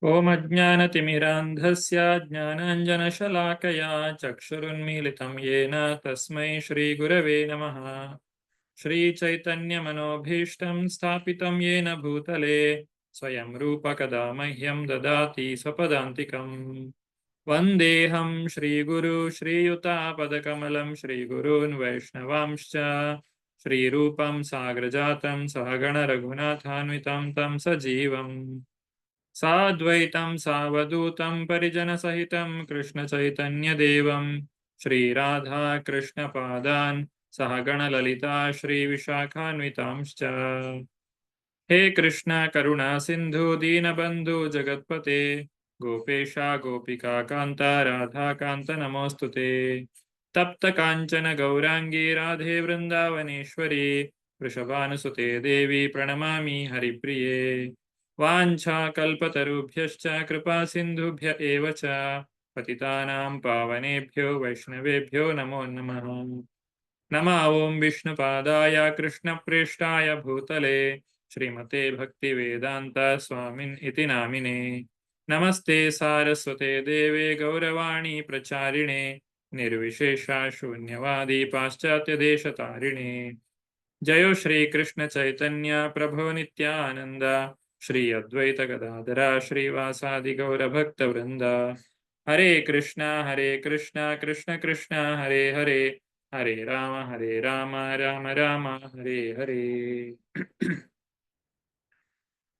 ಓಂ ಅಜ್ಞಾನತಿಮಿರಾಂಧಸ್ಯ ಜ್ಞಾನಾಂಜನಶಲಾಕಯಾ ಚಕ್ಷುರುನ್ಮೀಲಿತಂ ಯೇನ ತಸ್ಮೈ ಶ್ರೀಗುರವೇ ನಮಃ. ಶ್ರೀಚೈತನ್ಯಮನೋಭೀಷ್ಟಂ ಸ್ಥಾಪಿತಂ ಯೇನ ಭೂತಲೆ ಸ್ವಯಂ ರೂಪ ಕದಾ ಮಹ್ಯಂ ದದಾತಿ ಸ್ವಪದಾಂತಿಕಂ. ವಂದೇಹಂ ಶ್ರೀಗುರು ಶ್ರೀಯುತಾಪದಕಮಲಂ ಶ್ರೀಗುರೂನ್ ವೈಷ್ಣವಾಂಶ್ಚ ಶ್ರೀರೂಪಂ ಸಾಗ್ರಜಾತಂ ಸಹಗಣ ರಘುನಾಥಾನ್ವಿತಂ ತಂ ಸಜೀವಂ ಸಾದ್ವೈತಂ ಸಾವಧೂತಂ ಪರಿಜನ ಸಹಿತಂ ಕೃಷ್ಣ ಚೈತನ್ಯ ದೇವಂ ಶ್ರೀರಾಧಾ ಕೃಷ್ಣ ಪಾದಾನ್ ಸಹಗಣ ಲಲಿತಾ ಶ್ರೀ ವಿಶಾಖಾನ್ವಿತಾಂಶ್ಚ. ಹೇ ಕೃಷ್ಣ ಕರುಣಾ ಸಿಂಧು ದೀನಬಂಧು ಜಗತ್ಪತೆ ಗೋಪೇಶ ಗೋಪಿಕಾ ಕಾಂತ ರಾಧಾ ಕಾಂತ ನಮೋಸ್ತುತೆ. ತಪ್ತ ಕಾಂಚನ ಗೌರಾಂಗಿ ರಾಧೆ ವೃಂದಾವನೇಶ್ವರಿ ವೃಷಭಾನುಸುತೆ ದೇವಿ ಪ್ರಣಮಾಮಿ ಹರಿಪ್ರಿಯೇ. ವಾಂಛಾ ಕಲ್ಪತರುಭ್ಯಶ್ಚ ಕೃಪಾ ಸಿಂಧುಭ್ಯ ಏವ ಚ ಪತಿತಾನಾಂ ಪಾವನೇಭ್ಯೋ ವೈಷ್ಣವೇಭ್ಯೋ ನಮೋ ನಮಃ. ನಮಃ ಓಂ ವಿಷ್ಣುಪಾದಾಯ ಕೃಷ್ಣಪ್ರೇಷ್ಠಾಯ ಭೂತಲೆ ಶ್ರೀಮತೆ ಭಕ್ತಿವೇದಾಂತ ಸ್ವಾಮಿನ್ ಇತಿ ನಾಮಿನೇ. ನಮಸ್ತೆ ಸಾರಸ್ವತೆ ದೇವೆ ಗೌರವಾಣಿ ಪ್ರಚಾರಿಣೆ ನಿರ್ವಿಶೇಷ ಶೂನ್ಯವಾದಿ ಪಾಶ್ಚಾತ್ಯ ದೇಶತಾರಿಣೆ. ಜಯೋ ಶ್ರೀ ಕೃಷ್ಣ ಚೈತನ್ಯ ಪ್ರಭೋ ನಿತ್ಯಾನಂದ ಶ್ರೀ ಅದ್ವೈತ ಗದಾಧರ ಶ್ರೀವಾಸಾದಿ ಗೌರ ಭಕ್ತ ವೃಂದ. ಹರೇ ಕೃಷ್ಣ ಕೃಷ್ಣ ಕೃಷ್ಣ ಹರೇ ಹರೇ ಹರೇ ರಾಮ ರಾಮ ರಾಮ ಹರೇ ಹರೇ.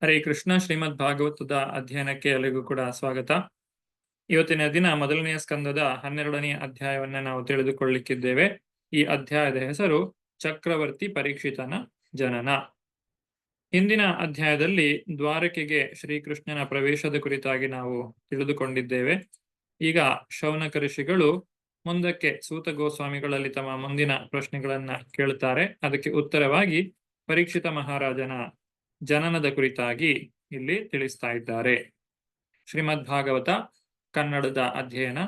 ಹರೇ ಕೃಷ್ಣ. ಶ್ರೀಮದ್ ಭಾಗವತದ ಅಧ್ಯಯನಕ್ಕೆ ಎಲ್ಲರಿಗೂ ಕೂಡ ಸ್ವಾಗತ. ಇವತ್ತಿನ ದಿನ ಮೊದಲನೆಯ ಸ್ಕಂದದ 12ನೇ ಅಧ್ಯಾಯವನ್ನ ನಾವು ತಿಳಿದುಕೊಳ್ಳಿಕ್ಕಿದ್ದೇವೆ. ಈ ಅಧ್ಯಾಯದ ಹೆಸರು ಚಕ್ರವರ್ತಿ ಪರೀಕ್ಷಿತನ ಜನನ. ಹಿಂದಿನ ಅಧ್ಯಾಯದಲ್ಲಿ ದ್ವಾರಕೆಗೆ ಶ್ರೀಕೃಷ್ಣನ ಪ್ರವೇಶದ ಕುರಿತಾಗಿ ನಾವು ತಿಳಿದುಕೊಂಡಿದ್ದೇವೆ. ಈಗ ಶೌನಕ ಋಷಿಗಳು ಮುಂದಕ್ಕೆ ಸೂತ ಗೋಸ್ವಾಮಿಗಳಲ್ಲಿ ತಮ್ಮ ಮುಂದಿನ ಪ್ರಶ್ನೆಗಳನ್ನ ಕೇಳುತ್ತಾರೆ. ಅದಕ್ಕೆ ಉತ್ತರವಾಗಿ ಪರೀಕ್ಷಿತ ಮಹಾರಾಜನ ಜನನದ ಕುರಿತಾಗಿ ಇಲ್ಲಿ ತಿಳಿಸ್ತಾ ಇದ್ದಾರೆ. ಶ್ರೀಮದ್ ಭಾಗವತ ಕನ್ನಡದ ಅಧ್ಯಯನ,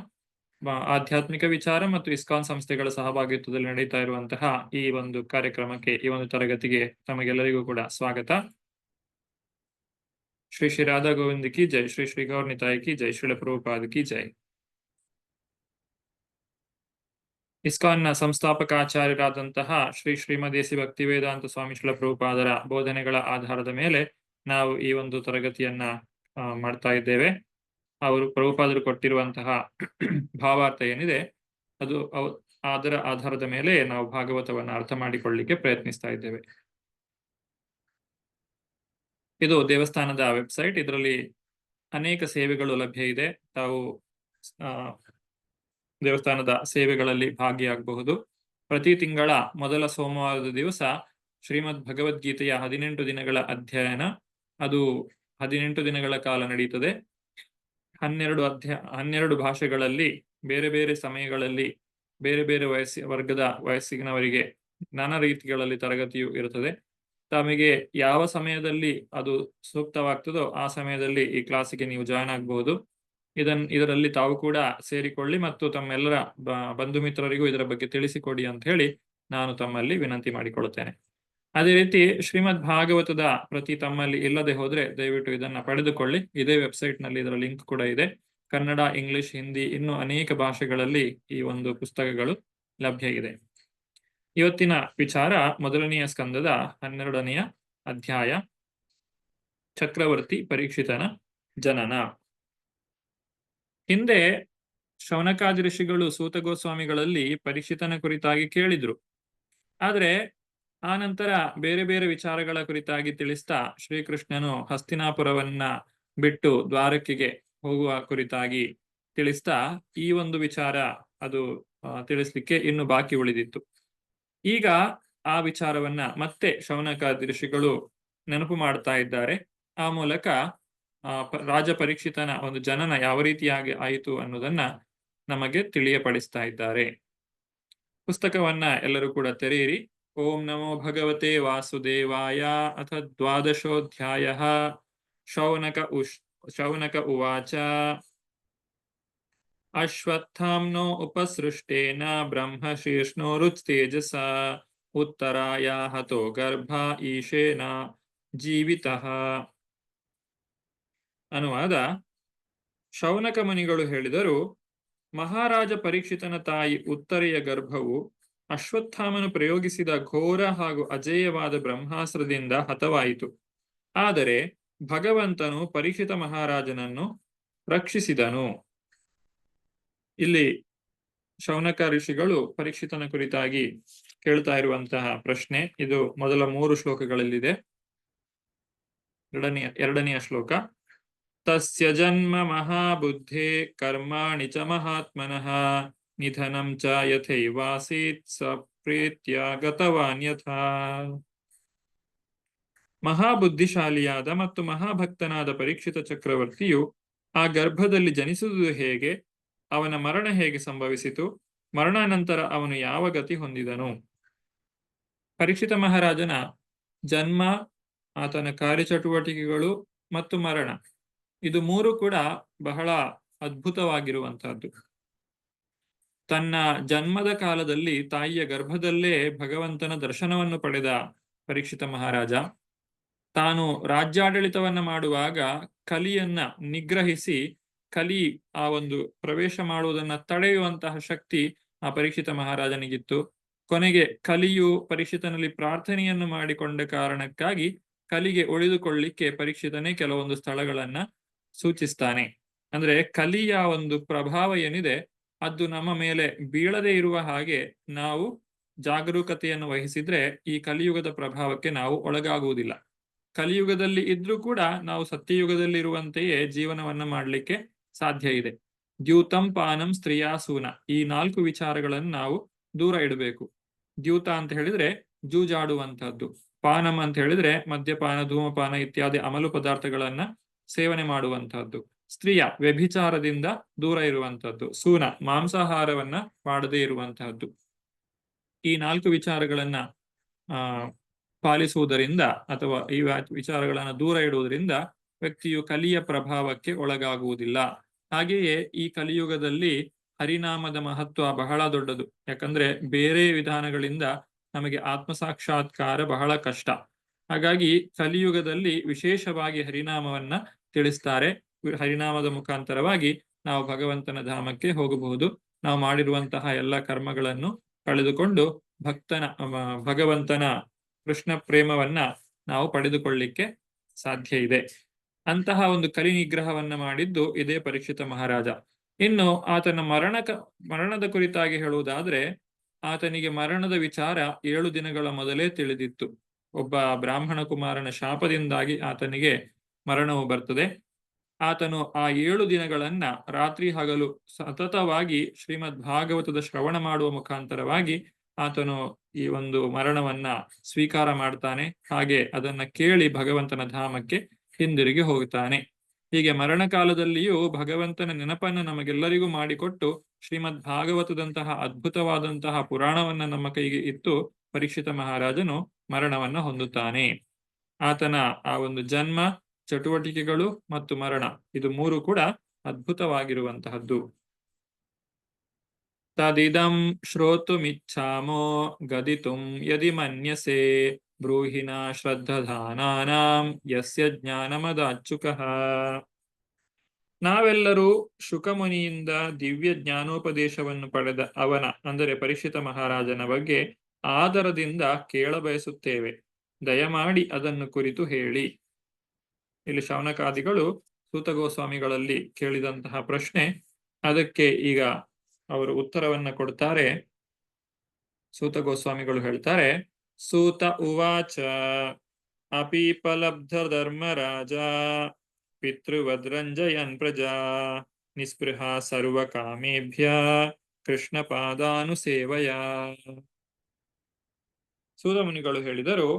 ಆಧ್ಯಾತ್ಮಿಕ ವಿಚಾರ ಮತ್ತು ಇಸ್ಕಾನ್ ಸಂಸ್ಥೆಗಳ ಸಹಭಾಗಿತ್ವದಲ್ಲಿ ನಡೀತಾ ಇರುವಂತಹ ಈ ಒಂದು ಕಾರ್ಯಕ್ರಮಕ್ಕೆ, ಈ ಒಂದು ತರಗತಿಗೆ ತಮಗೆಲ್ಲರಿಗೂ ಕೂಡ ಸ್ವಾಗತ. ಶ್ರೀ ಶ್ರೀ ರಾಧಾ ಗೋವಿಂದ ಕಿ ಜೈ, ಶ್ರೀ ಶ್ರೀ ಗೌರ್ ನಿತಾಯ್ ಕಿ ಜೈ, ಶ್ರೀಲ ಪ್ರಭುಪಾದ ಕಿ ಜೈ. ಇಸ್ಕಾನ್ನ ಸಂಸ್ಥಾಪಕಾಚಾರ್ಯರಾದಂತಹ ಶ್ರೀ ಶ್ರೀಮದೇಸಿ ಭಕ್ತಿ ವೇದಾಂತ ಸ್ವಾಮಿ ಶ್ರೀಲ ಪ್ರಭುಪಾದರ ಬೋಧನೆಗಳ ಆಧಾರದ ಮೇಲೆ ನಾವು ಈ ಒಂದು ತರಗತಿಯನ್ನ ಮಾಡ್ತಾ ಇದ್ದೇವೆ. ಅವರು ಪ್ರಭುಪಾದರು ಕೊಟ್ಟಿರುವಂತಹ ಭಾವಾರ್ಥ ಏನಿದೆ ಅದು ಅದರ ಆಧಾರದ ಮೇಲೆ ನಾವು ಭಾಗವತವನ್ನು ಅರ್ಥ ಮಾಡಿಕೊಳ್ಳಲಿಕ್ಕೆ ಪ್ರಯತ್ನಿಸ್ತಾ ಇದ್ದೇವೆ. ಇದು ದೇವಸ್ಥಾನದ ವೆಬ್ಸೈಟ್. ಇದರಲ್ಲಿ ಅನೇಕ ಸೇವೆಗಳು ಲಭ್ಯ ಇದೆ. ತಾವು ದೇವಸ್ಥಾನದ ಸೇವೆಗಳಲ್ಲಿ ಭಾಗಿಯಾಗಬಹುದು. ಪ್ರತಿ ತಿಂಗಳ ಮೊದಲ ಸೋಮವಾರದ ದಿವಸ ಶ್ರೀಮದ್ ಭಗವದ್ಗೀತೆಯ 18 ದಿನಗಳ ಅಧ್ಯಯನ, ಅದು 18 ದಿನಗಳ ಕಾಲ ನಡೀತದೆ. 12 ಭಾಷೆಗಳಲ್ಲಿ, ಬೇರೆ ಬೇರೆ ಸಮಯಗಳಲ್ಲಿ, ಬೇರೆ ಬೇರೆ ವರ್ಗದ ವಯಸ್ಸಿನವರಿಗೆ ನಾನಾ ರೀತಿಗಳಲ್ಲಿ ತರಗತಿಯು ಇರುತ್ತದೆ. ತಮಗೆ ಯಾವ ಸಮಯದಲ್ಲಿ ಅದು ಸೂಕ್ತವಾಗ್ತದೋ ಆ ಸಮಯದಲ್ಲಿ ಈ ಕ್ಲಾಸಿಗೆ ನೀವು ಜಾಯ್ನ್ ಆಗಬಹುದು. ಇದರಲ್ಲಿ ತಾವು ಕೂಡ ಸೇರಿಕೊಳ್ಳಿ ಮತ್ತು ತಮ್ಮೆಲ್ಲರ ಬಂಧು ಮಿತ್ರರಿಗೂ ಇದರ ಬಗ್ಗೆ ತಿಳಿಸಿಕೊಡಿ ಅಂತ ಹೇಳಿ ನಾನು ತಮ್ಮಲ್ಲಿ ವಿನಂತಿ ಮಾಡಿಕೊಳ್ಳುತ್ತೇನೆ. ಅದೇ ರೀತಿ ಶ್ರೀಮದ್ ಭಾಗವತದ ಪ್ರತಿ ತಮ್ಮಲ್ಲಿ ಇಲ್ಲದೆ ಹೋದ್ರೆ ದಯವಿಟ್ಟು ಇದನ್ನ ಪಡೆದುಕೊಳ್ಳಿ. ಇದೇ ವೆಬ್ಸೈಟ್ ನಲ್ಲಿ ಇದರ ಲಿಂಕ್ ಕೂಡ ಇದೆ. ಕನ್ನಡ, ಇಂಗ್ಲಿಷ್, ಹಿಂದಿ, ಇನ್ನೂ ಅನೇಕ ಭಾಷೆಗಳಲ್ಲಿ ಈ ಒಂದು ಪುಸ್ತಕಗಳು ಲಭ್ಯ ಇದೆ. ಇವತ್ತಿನ ವಿಚಾರ ಮೊದಲನೆಯ ಸ್ಕಂದದ 12ನೆಯ ಅಧ್ಯಾಯ, ಚಕ್ರವರ್ತಿ ಪರೀಕ್ಷಿತನ ಜನನ. ಹಿಂದೆ ಶೌನಕಾದಿ ಋಷಿಗಳು ಸೂತ ಗೋಸ್ವಾಮಿಗಳಲ್ಲಿ ಪರೀಕ್ಷಿತನ ಕುರಿತಾಗಿ ಕೇಳಿದ್ರು. ಆದ್ರೆ ಆ ನಂತರ ಬೇರೆ ಬೇರೆ ವಿಚಾರಗಳ ಕುರಿತಾಗಿ ತಿಳಿಸ್ತಾ ಶ್ರೀಕೃಷ್ಣನು ಹಸ್ತಿನಾಪುರವನ್ನ ಬಿಟ್ಟು ದ್ವಾರಕೆಗೆ ಹೋಗುವ ಕುರಿತಾಗಿ ತಿಳಿಸ್ತಾ ಈ ಒಂದು ವಿಚಾರ ಅದು ತಿಳಿಸ್ಲಿಕ್ಕೆ ಇನ್ನು ಬಾಕಿ ಉಳಿದಿತ್ತು. ಈಗ ಆ ವಿಚಾರವನ್ನ ಮತ್ತೆ ಶೌನಕಾದಿ ಋಷಿಗಳು ನೆನಪು ಮಾಡ್ತಾ ಇದ್ದಾರೆ. ಆ ಮೂಲಕ ರಾಜ ಪರೀಕ್ಷಿತನ ಒಂದು ಜನನ ಯಾವ ರೀತಿಯಾಗಿ ಆಯಿತು ಅನ್ನೋದನ್ನ ನಮಗೆ ತಿಳಿಯಪಡಿಸ್ತಾ ಇದ್ದಾರೆ. ಪುಸ್ತಕವನ್ನ ಎಲ್ಲರೂ ಕೂಡ ತೆರೆಯಿರಿ. ಓಂ ನಮೋ ಭಗವತೆ ವಾಸುದೇವಾಯ. ಅಥ 12ೋऽಧ್ಯಾಯಃ. ಶೌನಕ ಉವಾಚ. ಅಶ್ವತ್ಥಾಮ್ನೋ ಉಪಸೃಷ್ಟೇನ ಬ್ರಹ್ಮ ಶೀರ್ಷ್ಣೋರುತ್ತೇಜಸ ಉತ್ತರಾಯ ಹತೋ ಗರ್ಭ ಈಶೇನ ಜೀವಿತಃ. ಅನುವಾದ. ಶೌನಕ ಮುನಿಗಳು ಹೇಳಿದರು, ಮಹಾರಾಜ ಪರೀಕ್ಷಿತನ ತಾಯಿ ಉತ್ತರೆಯ ಗರ್ಭವು ಅಶ್ವತ್ಥಾಮನು ಪ್ರಯೋಗಿಸಿದ ಘೋರ ಹಾಗೂ ಅಜೇಯವಾದ ಬ್ರಹ್ಮಾಸ್ತ್ರದಿಂದ ಹತವಾಯಿತು. ಆದರೆ ಭಗವಂತನು ಪರೀಕ್ಷಿತ ಮಹಾರಾಜನನ್ನು ರಕ್ಷಿಸಿದನು. ಇಲ್ಲಿ ಶೌನಕ ಋಷಿಗಳು ಪರೀಕ್ಷಿತನ ಕುರಿತಾಗಿ ಕೇಳ್ತಾ ಇರುವಂತಹ ಪ್ರಶ್ನೆ ಇದು ಮೊದಲ 3 ಶ್ಲೋಕಗಳಲ್ಲಿದೆ. ಎರಡನೆಯ ಶ್ಲೋಕ. ತಸ್ಯ ಜನ್ಮ ಮಹಾಬುದ್ಧೇ ಕರ್ಮಾಣಿ ಚ ಮಹಾತ್ಮನಃ ನಿಧನಂ ಚ ಯಥೈವಾಸೀತ್ ಸ ಪ್ರೀತ್ಯ ಗತವಾನ್ ಯಥಾ. ಮಹಾಬುದ್ಧಿಶಾಲಿಯಾದ ಮತ್ತು ಮಹಾಭಕ್ತನಾದ ಪರೀಕ್ಷಿತ ಚಕ್ರವರ್ತಿಯು ಆ ಗರ್ಭದಲ್ಲಿ ಜನಿಸುವುದು ಹೇಗೆ, ಅವನ ಮರಣ ಹೇಗೆ ಸಂಭವಿಸಿತು, ಮರಣಾನಂತರ ಅವನು ಯಾವ ಗತಿ ಹೊಂದಿದನು. ಪರೀಕ್ಷಿತ ಮಹಾರಾಜನ ಜನ್ಮ, ಆತನ ಕಾರ್ಯಚಟುವಟಿಕೆಗಳು ಮತ್ತು ಮರಣ, ಇದು 3 ಕೂಡ ಬಹಳ ಅದ್ಭುತವಾಗಿರುವಂತಹದ್ದು. ತನ್ನ ಜನ್ಮದ ಕಾಲದಲ್ಲಿ ತಾಯಿಯ ಗರ್ಭದಲ್ಲೇ ಭಗವಂತನ ದರ್ಶನವನ್ನು ಪಡೆದ ಪರೀಕ್ಷಿತ ಮಹಾರಾಜ ತಾನು ರಾಜ್ಯಾಡಳಿತವನ್ನ ಮಾಡುವಾಗ ಕಲಿಯನ್ನ ನಿಗ್ರಹಿಸಿ ಕಲಿ ಆ ಒಂದು ಪ್ರವೇಶ ಮಾಡುವುದನ್ನ ತಡೆಯುವಂತಹ ಶಕ್ತಿ ಆ ಪರೀಕ್ಷಿತ ಮಹಾರಾಜನಿಗಿತ್ತು. ಕೊನೆಗೆ ಕಲಿಯು ಪರೀಕ್ಷಿತನಲ್ಲಿ ಪ್ರಾರ್ಥನೆಯನ್ನು ಮಾಡಿಕೊಂಡ ಕಾರಣಕ್ಕಾಗಿ ಕಲಿಗೆ ಉಳಿದುಕೊಳ್ಳಿಕ್ಕೆ ಪರೀಕ್ಷಿತನೇ ಕೆಲವೊಂದು ಸ್ಥಳಗಳನ್ನ ಸೂಚಿಸ್ತಾನೆ. ಅಂದ್ರೆ ಕಲಿಯ ಒಂದು ಪ್ರಭಾವ ಏನಿದೆ ಅದು ನಮ್ಮ ಮೇಲೆ ಬೀಳದೇ ಇರುವ ಹಾಗೆ ನಾವು ಜಾಗರೂಕತೆಯನ್ನು ವಹಿಸಿದ್ರೆ ಈ ಕಲಿಯುಗದ ಪ್ರಭಾವಕ್ಕೆ ನಾವು ಒಳಗಾಗುವುದಿಲ್ಲ. ಕಲಿಯುಗದಲ್ಲಿ ಇದ್ರೂ ಕೂಡ ನಾವು ಸತ್ಯಯುಗದಲ್ಲಿ ಇರುವಂತೆಯೇ ಜೀವನವನ್ನ ಮಾಡಲಿಕ್ಕೆ ಸಾಧ್ಯ ಇದೆ. ದ್ಯೂತಂ ಪಾನಂ ಸ್ತ್ರೀಯಾಸೂನ, ಈ 4 ವಿಚಾರಗಳನ್ನು ನಾವು ದೂರ ಇಡಬೇಕು. ದ್ಯೂತ ಅಂತ ಹೇಳಿದ್ರೆ ಜೂಜಾಡುವಂತಹದ್ದು, ಪಾನಂ ಅಂತ ಹೇಳಿದ್ರೆ ಮದ್ಯಪಾನ, ಧೂಮಪಾನ ಇತ್ಯಾದಿ ಅಮಲು ಪದಾರ್ಥಗಳನ್ನ ಸೇವನೆ ಮಾಡುವಂತಹದ್ದು, ಸ್ತ್ರೀಯ ವ್ಯಭಿಚಾರದಿಂದ ದೂರ ಇರುವಂತಹದ್ದು, ಸೂನ ಮಾಂಸಾಹಾರವನ್ನ ಮಾಡದೇ ಇರುವಂತಹದ್ದು. ಈ 4 ವಿಚಾರಗಳನ್ನ ಪಾಲಿಸುವುದರಿಂದ ಅಥವಾ ಈ ವಿಚಾರಗಳನ್ನು ದೂರ ಇಡುವುದರಿಂದ ವ್ಯಕ್ತಿಯು ಕಲಿಯ ಪ್ರಭಾವಕ್ಕೆ ಒಳಗಾಗುವುದಿಲ್ಲ. ಹಾಗೆಯೇ ಈ ಕಲಿಯುಗದಲ್ಲಿ ಹರಿನಾಮದ ಮಹತ್ವ ಬಹಳ ದೊಡ್ಡದು. ಯಾಕಂದ್ರೆ ಬೇರೆ ವಿಧಾನಗಳಿಂದ ನಮಗೆ ಆತ್ಮಸಾಕ್ಷಾತ್ಕಾರ ಬಹಳ ಕಷ್ಟ. ಹಾಗಾಗಿ ಕಲಿಯುಗದಲ್ಲಿ ವಿಶೇಷವಾಗಿ ಹರಿನಾಮವನ್ನ ತಿಳಿಸ್ತಾರೆ. ಹರಿನಾಮದ ಮುಖಾಂತರವಾಗಿ ನಾವು ಭಗವಂತನ ಧಾಮಕ್ಕೆ ಹೋಗಬಹುದು. ನಾವು ಮಾಡಿರುವಂತಹ ಎಲ್ಲ ಕರ್ಮಗಳನ್ನು ಕಳೆದುಕೊಂಡು ಭಗವಂತನ ಕೃಷ್ಣ ಪ್ರೇಮವನ್ನ ನಾವು ಪಡೆದುಕೊಳ್ಳಿಕ್ಕೆ ಸಾಧ್ಯ ಇದೆ. ಅಂತಹ ಒಂದು ಕಲಿ ನಿಗ್ರಹವನ್ನ ಮಾಡಿದ್ದು ಇದೇ ಪರೀಕ್ಷಿತ ಮಹಾರಾಜ. ಇನ್ನು ಆತನ ಮರಣದ ಕುರಿತಾಗಿ ಹೇಳುವುದಾದ್ರೆ, ಆತನಿಗೆ ಮರಣದ ವಿಚಾರ 7 ದಿನಗಳ ಮೊದಲೇ ತಿಳಿದಿತ್ತು. ಒಬ್ಬ ಬ್ರಾಹ್ಮಣ ಕುಮಾರನ ಶಾಪದಿಂದಾಗಿ ಆತನಿಗೆ ಮರಣವು ಬರ್ತದೆ. ಆತನು ಆ 7 ದಿನಗಳನ್ನ ರಾತ್ರಿ ಹಗಲು ಸತತವಾಗಿ ಶ್ರೀಮದ್ ಭಾಗವತದ ಶ್ರವಣ ಮಾಡುವ ಮುಖಾಂತರವಾಗಿ ಆತನು ಈ ಒಂದು ಮರಣವನ್ನ ಸ್ವೀಕಾರ ಮಾಡ್ತಾನೆ. ಹಾಗೆ ಅದನ್ನ ಕೇಳಿ ಭಗವಂತನ ಧಾಮಕ್ಕೆ ಹಿಂದಿರುಗಿ ಹೋಗುತ್ತಾನೆ. ಹೀಗೆ ಮರಣ ಕಾಲದಲ್ಲಿಯೂ ಭಗವಂತನ ನೆನಪನ್ನು ನಮಗೆಲ್ಲರಿಗೂ ಮಾಡಿಕೊಟ್ಟು ಶ್ರೀಮದ್ ಭಾಗವತದಂತಹ ಅದ್ಭುತವಾದಂತಹ ಪುರಾಣವನ್ನ ನಮ್ಮ ಕೈಗೆ ಇತ್ತು ಪರೀಕ್ಷಿತ ಮಹಾರಾಜನು ಮರಣವನ್ನ ಹೊಂದುತ್ತಾನೆ. ಆತನ ಆ ಒಂದು ಜನ್ಮ, ಚಟುವಟಿಕೆಗಳು ಮತ್ತು ಮರಣ, ಇದು 3 ಕೂಡ ಅದ್ಭುತವಾಗಿರುವಂತಹದ್ದು. ತದಿದಂ ಶ್ರೋತುಮಿಚ್ಛಾಮೋ ಗದಿತುಂ ಯದಿ ಮನ್ಯಸೆ ಬ್ರೂಹಿನ ಶ್ರದ್ಧಾನಾನಾಂ ಯಸ್ಯ ಜ್ಞಾನಮದಾಚ್ಯುಕಃ. ನಾವೆಲ್ಲರೂ ಶುಕಮುನಿಯಿಂದ ದಿವ್ಯ ಜ್ಞಾನೋಪದೇಶವನ್ನು ಪಡೆದ ಅವನ ಅಂದರೆ ಪರೀಕ್ಷಿತ ಮಹಾರಾಜನ ಬಗ್ಗೆ ಆದರದಿಂದ ಕೇಳಬಯಸುತ್ತೇವೆ. ದಯಮಾಡಿ ಅದನ್ನು ಕುರಿತು ಹೇಳಿ. ಇಲ್ಲಿ ಶೌನಕಾದಿಗಳು ಸೂತ ಗೋಸ್ವಾಮಿಗಳಲ್ಲಿ ಕೇಳಿದಂತಹ ಪ್ರಶ್ನೆ, ಅದಕ್ಕೆ ಈಗ ಅವರು ಉತ್ತರವನ್ನ ಕೊಡ್ತಾರೆ. ಸೂತ ಗೋಸ್ವಾಮಿಗಳು ಹೇಳ್ತಾರೆ, ಸೂತ ಉವಾಚ ಅಪೀಪಲಬ್ಧ ಧರ್ಮರಾಜ ಪಿತೃವದ್ರಂಜಯನ್ ಪ್ರಜಾ ನಿಸ್ಪೃಹ ಸರ್ವ ಕಾಮೇಭ್ಯ ಕೃಷ್ಣ ಪಾದಾನುಸೇವಯ. ಸೂತ ಮುನಿಗಳು ಹೇಳಿದರು,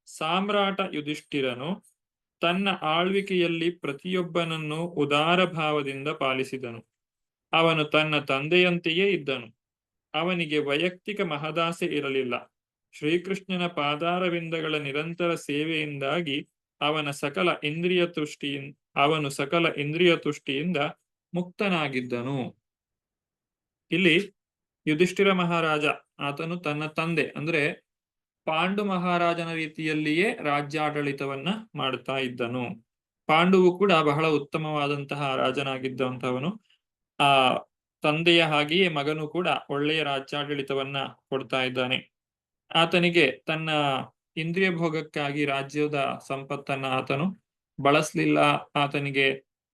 ಸಾಮ್ರಾಟ ಯುಧಿಷ್ಠಿರನು ತನ್ನ ಆಳ್ವಿಕೆಯಲ್ಲಿ ಪ್ರತಿಯೊಬ್ಬನನ್ನು ಉದಾರ ಭಾವದಿಂದ ಪಾಲಿಸಿದನು. ಅವನು ತನ್ನ ತಂದೆಯಂತೆಯೇ ಇದ್ದನು. ಅವನಿಗೆ ವೈಯಕ್ತಿಕ ಮಹದಾಸೆ ಇರಲಿಲ್ಲ. ಶ್ರೀಕೃಷ್ಣನ ಪಾದಾರವಿಂದಗಳ ನಿರಂತರ ಸೇವೆಯಿಂದಾಗಿ ಅವನು ಸಕಲ ಇಂದ್ರಿಯ ತುಷ್ಟಿಯಿಂದ ಮುಕ್ತನಾಗಿದ್ದನು. ಇಲ್ಲಿ ಯುಧಿಷ್ಠಿರ ಮಹಾರಾಜ ಆತನು ತನ್ನ ತಂದೆ ಅಂದ್ರೆ ಪಾಂಡು ಮಹಾರಾಜನ ರೀತಿಯಲ್ಲಿಯೇ ರಾಜ್ಯಾಡಳಿತವನ್ನ ಮಾಡ್ತಾ ಇದ್ದನು. ಪಾಂಡುವು ಕೂಡ ಬಹಳ ಉತ್ತಮವಾದಂತಹ ರಾಜನಾಗಿದ್ದಂಥವನು. ಆ ತಂದೆಯ ಹಾಗೆಯೇ ಮಗನು ಕೂಡ ಒಳ್ಳೆಯ ರಾಜ್ಯಾಡಳಿತವನ್ನ ಕೊಡ್ತಾ ಇದ್ದಾನೆ. ಆತನಿಗೆ ತನ್ನ ಇಂದ್ರಿಯ ಭೋಗಕ್ಕಾಗಿ ರಾಜ್ಯದ ಸಂಪತ್ತನ್ನ ಆತನು ಬಳಸಲಿಲ್ಲ. ಆತನಿಗೆ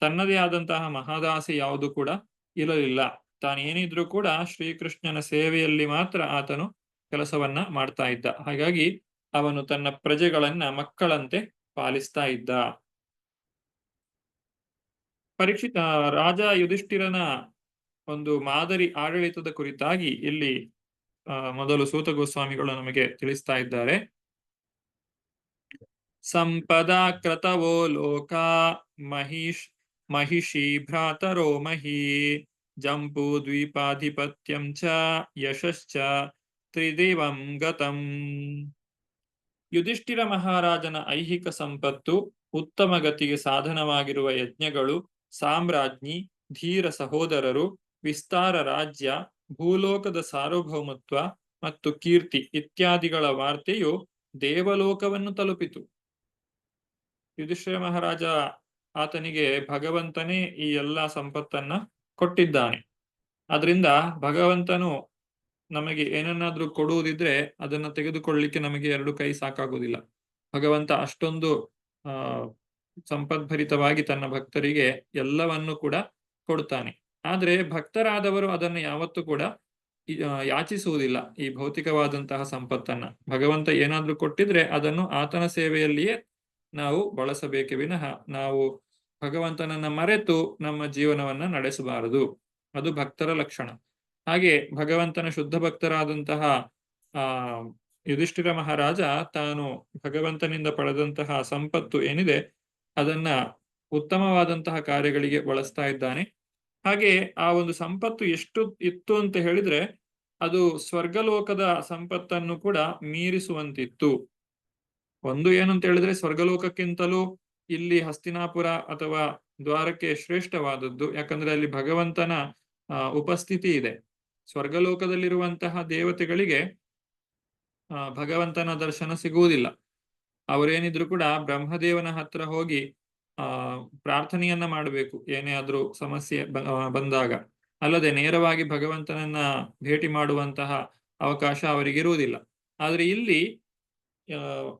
ತನ್ನದೇ ಆದಂತಹ ಮಹದಾಸೆ ಯಾವುದು ಕೂಡ ಇರಲಿಲ್ಲ. ತಾನೇನಿದ್ರೂ ಕೂಡ ಶ್ರೀಕೃಷ್ಣನ ಸೇವೆಯಲ್ಲಿ ಮಾತ್ರ ಆತನು ಕೆಲಸವನ್ನ ಮಾಡ್ತಾ ಇದ್ದ. ಹಾಗಾಗಿ ಅವನು ತನ್ನ ಪ್ರಜೆಗಳನ್ನ ಮಕ್ಕಳಂತೆ ಪಾಲಿಸ್ತಾ ಇದ್ದ. ಪರೀಕ್ಷಿತ ರಾಜ ಯುಧಿಷ್ಠಿರನ ಒಂದು ಮಾದರಿ ಆಡಳಿತದ ಕುರಿತಾಗಿ ಇಲ್ಲಿ ಮೊದಲು ಸೂತ ಗೋಸ್ವಾಮಿಗಳು ನಮಗೆ ತಿಳಿಸ್ತಾ ಇದ್ದಾರೆ. ಸಂಪದಾ ಕ್ರತವೋ ಲೋಕ ಮಹಿಷಿ ಭ್ರಾತರೋ ಮಹಿ ಜಂಬೂ ದ್ವೀಪಾಧಿಪತ್ಯಂ ಚ ಯಶಶ್ಚ ತ್ರಿದೇವಂ ಗತಂ. ಯುಧಿಷ್ಠಿರ ಮಹಾರಾಜನ ಐಹಿಕ ಸಂಪತ್ತು, ಉತ್ತಮ ಗತಿಗೆ ಸಾಧನವಾಗಿರುವ ಯಜ್ಞಗಳು, ಸಾಮ್ರಾಜ್ಞಿ, ಧೀರ ಸಹೋದರರು, ವಿಸ್ತಾರ ರಾಜ್ಯ, ಭೂಲೋಕದ ಸಾರ್ವಭೌಮತ್ವ ಮತ್ತು ಕೀರ್ತಿ ಇತ್ಯಾದಿಗಳ ವಾರ್ತೆಯು ದೇವಲೋಕವನ್ನು ತಲುಪಿತು. ಯುಧಿಷ್ಠಿರ ಮಹಾರಾಜ ಆತನಿಗೆ ಭಗವಂತನೇ ಈ ಎಲ್ಲ ಸಂಪತ್ತನ್ನ ಕೊಟ್ಟಿದ್ದಾನೆ. ಅದರಿಂದ ಭಗವಂತನು ನಮಗೆ ಏನನ್ನಾದ್ರೂ ಕೊಡುವುದಿದ್ರೆ ಅದನ್ನ ತೆಗೆದುಕೊಳ್ಳಿಕ್ಕೆ ನಮಗೆ ಎರಡು ಕೈ ಸಾಕಾಗುವುದಿಲ್ಲ. ಭಗವಂತ ಅಷ್ಟೊಂದು ಸಂಪದ್ಭರಿತವಾಗಿ ತನ್ನ ಭಕ್ತರಿಗೆ ಎಲ್ಲವನ್ನು ಕೂಡ ಕೊಡ್ತಾನೆ. ಆದ್ರೆ ಭಕ್ತರಾದವರು ಅದನ್ನು ಯಾವತ್ತೂ ಕೂಡ ಯಾಚಿಸುವುದಿಲ್ಲ. ಈ ಭೌತಿಕವಾದಂತಹ ಸಂಪತ್ತನ್ನ ಭಗವಂತ ಏನಾದ್ರೂ ಕೊಟ್ಟಿದ್ರೆ ಅದನ್ನು ಆತನ ಸೇವೆಯಲ್ಲಿಯೇ ನಾವು ಬಳಸಬೇಕೆ ವಿನಃ ನಾವು ಭಗವಂತನನ್ನ ಮರೆತು ನಮ್ಮ ಜೀವನವನ್ನ ನಡೆಸಬಾರದು. ಅದು ಭಕ್ತರ ಲಕ್ಷಣ. ಹಾಗೆ ಭಗವಂತನ ಶುದ್ಧ ಭಕ್ತರಾದಂತಹ ಯುಧಿಷ್ಠಿರ ಮಹಾರಾಜ ತಾನು ಭಗವಂತನಿಂದ ಪಡೆದಂತಹ ಸಂಪತ್ತು ಏನಿದೆ ಅದನ್ನ ಉತ್ತಮವಾದಂತಹ ಕಾರ್ಯಗಳಿಗೆ ಬಳಸ್ತಾ ಇದ್ದಾನೆ. ಹಾಗೆ ಆ ಒಂದು ಸಂಪತ್ತು ಎಷ್ಟು ಇತ್ತು ಅಂತ ಹೇಳಿದ್ರೆ ಅದು ಸ್ವರ್ಗಲೋಕದ ಸಂಪತ್ತನ್ನು ಕೂಡ ಮೀರಿಸುವಂತಿತ್ತು. ಒಂದು ಏನಂತ ಹೇಳಿದ್ರೆ ಸ್ವರ್ಗಲೋಕಕ್ಕಿಂತಲೂ ಇಲ್ಲಿ ಹಸ್ತಿನಾಪುರ ಅಥವಾ ದ್ವಾರಕೆ ಶ್ರೇಷ್ಠವಾದದ್ದು. ಯಾಕಂದ್ರೆ ಅಲ್ಲಿ ಭಗವಂತನ ಉಪಸ್ಥಿತಿ ಇದೆ. ಸ್ವರ್ಗಲೋಕದಲ್ಲಿರುವಂತಹ ದೇವತೆಗಳಿಗೆ ಭಗವಂತನ ದರ್ಶನ ಸಿಗುವುದಿಲ್ಲ. ಅವರೇನಿದ್ರು ಕೂಡ ಬ್ರಹ್ಮದೇವನ ಹತ್ರ ಹೋಗಿ ಪ್ರಾರ್ಥನೆಯನ್ನ ಮಾಡಬೇಕು ಏನೇ ಆದ್ರೂ ಸಮಸ್ಯೆ ಬಂದಾಗ. ಅಲ್ಲದೆ ನೇರವಾಗಿ ಭಗವಂತನನ್ನ ಭೇಟಿ ಮಾಡುವಂತಹ ಅವಕಾಶ ಅವರಿಗಿರುವುದಿಲ್ಲ. ಆದ್ರೆ ಇಲ್ಲಿ